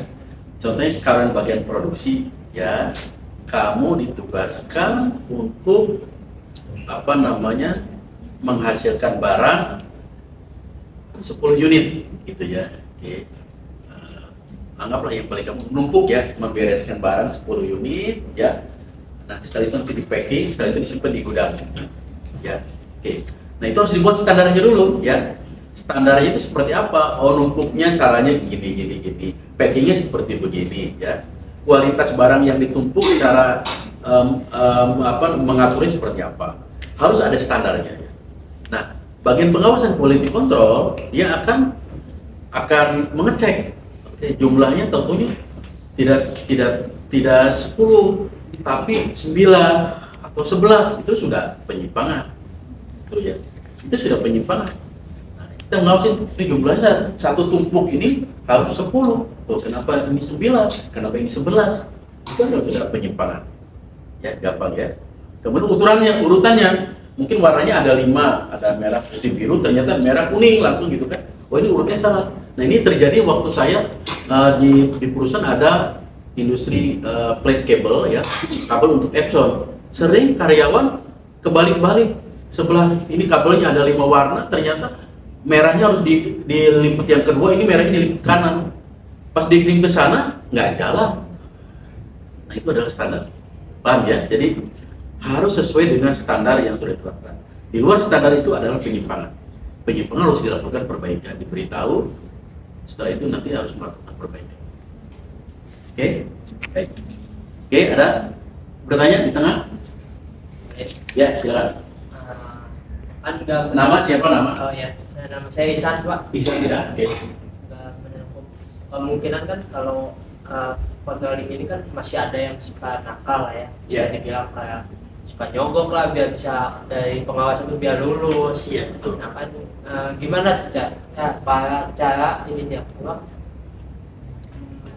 Contohnya karena bagian produksi ya, kamu ditugaskan untuk menghasilkan barang 10 unit gitu ya. Oke. Anggaplah yang paling kamu numpuk ya, membereskan barang 10 unit ya. Nanti setelah itu nanti di packing, setelah itu disimpan di gudang ya. Oke. Nah, itu harus dibuat standarnya dulu ya. Standarnya itu seperti apa? Oh, numpuknya caranya gini. Packingnya seperti begini ya. Kualitas barang yang ditumpuk, cara mengaturnya seperti apa? Harus ada standarnya ya. Nah, bagian pengawasan quality control dia akan mengecek jumlahnya tentunya tidak 10 tapi 9 atau 11, itu sudah penyimpangan. Itu ya. Itu sudah penyimpangan. Nah, kita mengawasin ini jumlahnya satu tumpuk ini harus 10. Oh, kenapa ini 9? Kenapa ini 11? Itu adalah sudah penyimpangan. Ya, gampang ya. Kemudian urutannya mungkin warnanya ada 5, ada merah, putih, biru, ternyata merah, kuning langsung gitu kan. Oh, ini urutannya salah. Nah, ini terjadi waktu saya di perusahaan ada industri plate cable ya, kabel untuk Epson. Sering karyawan kebalik-balik, sebelah ini kabelnya ada 5 warna, ternyata merahnya harus dilipat yang kedua, ini merahnya dilipat kanan. Pas dikirim ke sana nggak jalan. Nah, itu adalah standar. Paham ya? Jadi harus sesuai dengan standar yang sudah ditetapkan. Di luar standar itu adalah penyimpangan. Penyimpangan harus dilakukan perbaikan, diberitahu. Setelah itu nanti harus melakukan perbaikan. Oke, baik. Oke, ada bertanya di tengah? Ya, silakan. Nama siapa nama? Oh ya, nama saya Isan, Pak. Isan ya. Oke. Kemungkinan kan kalau controlling ini kan masih ada yang suka nakal lah ya. Bisa dibilang kayak suka nyogok lah biar bisa dari pengawasan itu biar lulus. Iya, betul. Nah, kan gimana cara ininya apa?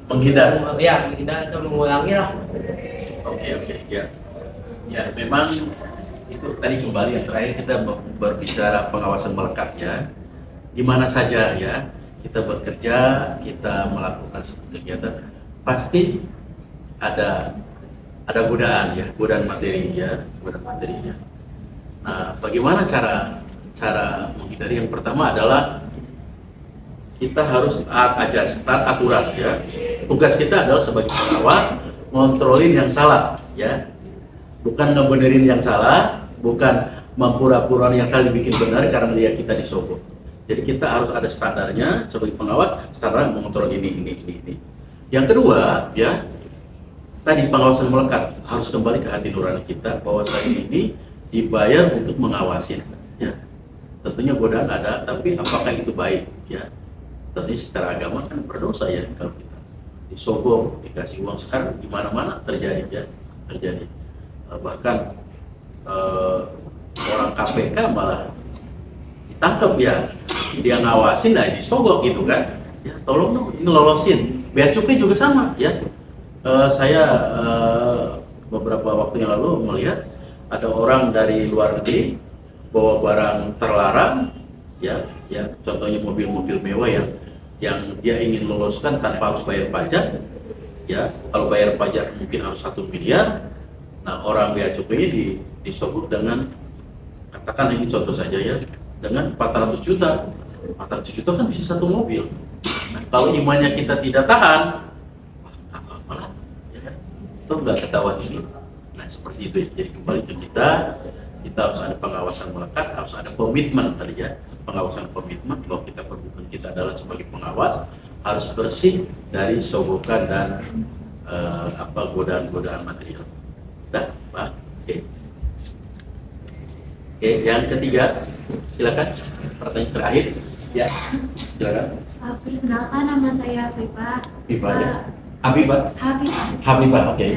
Menghindar. Ya, menghindar atau mengurangi lah. Oke, ya. Ya, memang itu tadi kembali yang terakhir kita berbicara pengawasan melekat ya. Di mana saja ya kita bekerja, kita melakukan suatu kegiatan, pasti ada godaan ya, godaan materi ya, godaan materinya. Nah, bagaimana cara menghindari? Yang pertama adalah kita harus taat aturan ya. Tugas kita adalah sebagai pengawas ngontrolin yang salah ya, bukan ngebenerin yang salah, bukan mempura-pura yang salah dibikin benar karena dia kita disogok. Jadi kita harus ada standarnya sebagai pengawas, standar mengontrol ini. Yang kedua ya, tadi pengawasan melekat harus kembali ke hati nurani kita bahwa saya ini dibayar untuk mengawasi ya. Tentunya godaan ada, tapi apakah itu baik ya? Tentunya secara agama kan berdosa ya kalau kita disogok, dikasih uang. Sekarang di mana-mana terjadi ya, bahkan orang KPK malah ditangkap ya, dia ngawasin, nah disogok gitu kan ya. Tolong dong ini lolosin. Bea cukai juga sama ya. Saya beberapa waktu yang lalu melihat ada orang dari luar negeri bawa barang terlarang ya, contohnya mobil-mobil mewah yang dia ingin loloskan tanpa harus bayar pajak ya. Kalau bayar pajak mungkin harus 1 miliar. Nah, orang bea cukai disogok dengan, katakan ini contoh saja ya, dengan 400 juta. 400 juta kan bisa 1 mobil. Nah, kalau imannya kita tidak tahan, apa-apalah ya kan, itu nggak ketahuan ini. Nah, seperti itu ya. Jadi kembali ke kita harus ada pengawasan melekat, harus ada komitmen tadi ya, pengawasan komitmen bahwa kita adalah sebagai pengawas harus bersih dari sogokan dan godaan-godaan material. Dah, Pak. Oke, yang ketiga, silakan pertanyaan terakhir. Ya, silakan. Perkenalkan, nama saya Viva. Viva ya. Habibah? Hafifah. Habibah, oke.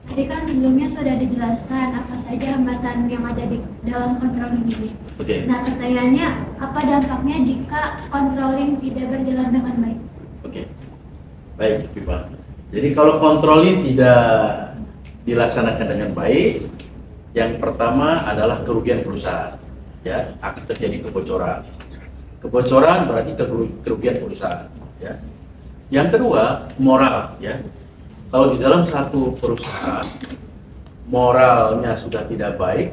Tadi kan sebelumnya sudah dijelaskan apa saja hambatan yang ada di dalam controlling ini. Oke. Nah, pertanyaannya, apa dampaknya jika controlling tidak berjalan dengan baik? Oke. Baik, Habibah. Jadi kalau controlling tidak dilaksanakan dengan baik, yang pertama adalah kerugian perusahaan. Ya, akan terjadi kebocoran. Kebocoran berarti kerugian perusahaan. Ya. Yang kedua, moral. Ya. Kalau di dalam satu perusahaan moralnya sudah tidak baik,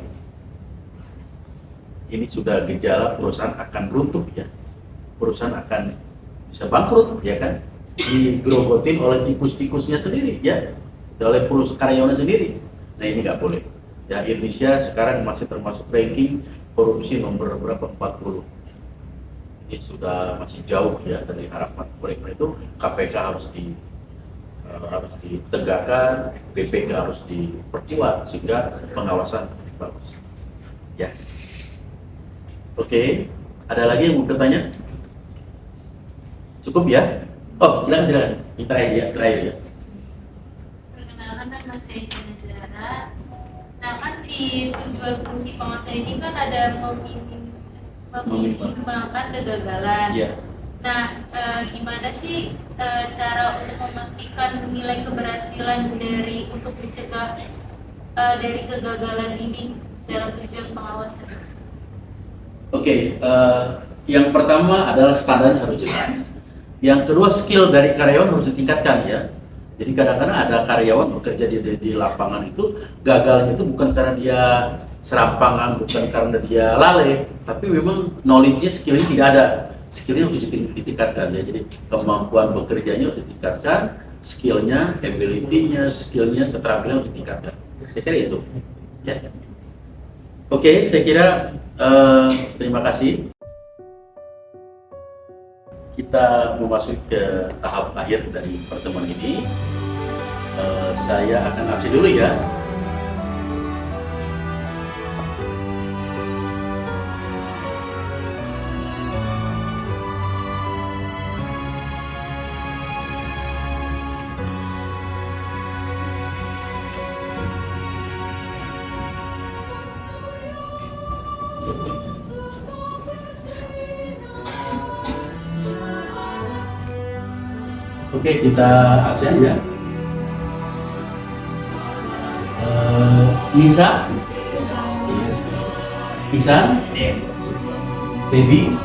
ini sudah gejala perusahaan akan runtuh, ya. Perusahaan akan bisa bangkrut, ya kan? Digerogotin oleh tikus-tikusnya sendiri, ya, oleh karyawannya sendiri. Nah, ini nggak boleh. Ya, Indonesia sekarang masih termasuk ranking korupsi nomor berapa, 40. Ini sudah masih jauh, ya, dari harapan. Oleh karena itu KPK harus ditegakkan, BPK harus diperkuat sehingga pengawasan bagus. Ya. Oke, ada lagi yang mau bertanya? Cukup ya? Oh, silakan. Ini terakhir ya. Perkenalkan, nama saya Zara. Nah, kan di tujuan fungsi pengawasan ini kan ada meminimalkan kegagalan. Iya. Nah, gimana sih cara untuk memastikan nilai keberhasilan untuk mencegah dari kegagalan ini dalam tujuan pengawasan? Oke, yang pertama adalah standarnya harus jelas. Yang kedua, skill dari karyawan harus ditingkatkan, ya. Jadi kadang-kadang ada karyawan bekerja di lapangan itu gagalnya itu bukan karena dia serampangan, bukan karena dia lalai, tapi memang knowledge-nya, skill-nya tidak ada. Skill-nya harus ditingkatkan, ya. Jadi kemampuan bekerjanya harus ditingkatkan, skill-nya, ability-nya, skill-nya, keterampilan harus ditingkatkan. Saya kira itu, ya. Oke, saya kira terima kasih. Kita memasuki ke tahap akhir dari pertemuan ini. Saya akan absen dulu, ya. Oke, kita absen, ya. Nisa, Isan, Baby,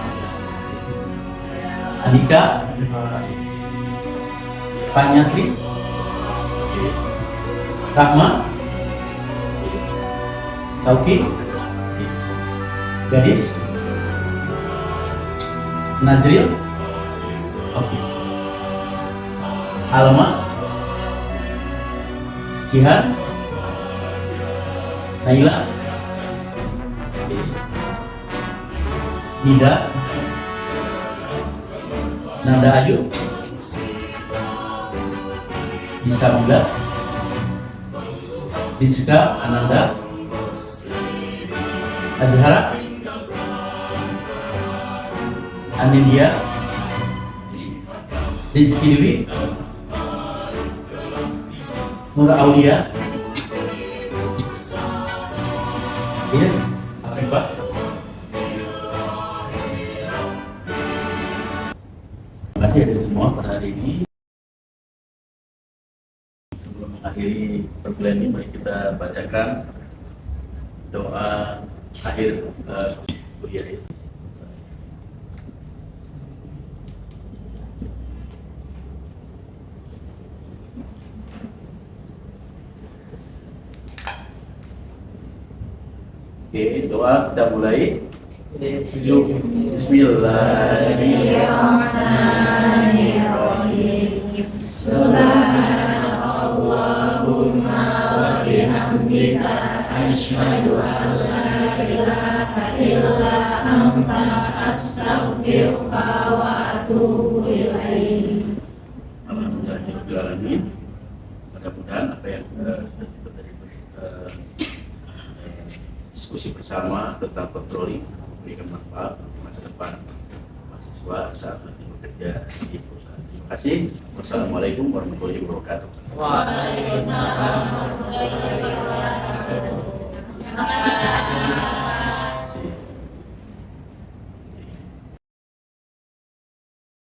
Andika, Panyatri, Rahma, Sauki, Gadis, Najril, oke. Alma, Jihan, Naila, Dida, Nanda Ayu, Isabila, Rizka Ananda, Azhara, Anindya, Rizky Dewi, Nur Aulia, ya, Pak. Terima kasih dari semua pada hari ini. Sebelum mengakhiri perkuliahan ini, mari kita bacakan doa akhir kuliah ini. Oke, doa kita mulai. Bismillahirrahmanirrahim. Subhanakallahumma wa bihamdika asyhadu an la ilaha illa anta astaghfiruka wa atubu ilaik. Alhamdulillahirrahmanirrahim. Mudah-mudahan apa yang kita tadi diskusi bersama tentang controlling memberikan manfaat untuk masa depan mahasiswa saat nanti bekerja di perusahaan. Terima kasih. Wassalamualaikum warahmatullahi wabarakatuh. Wah. Waalaikumsalam warahmatullahi wabarakatuh. Terima kasih.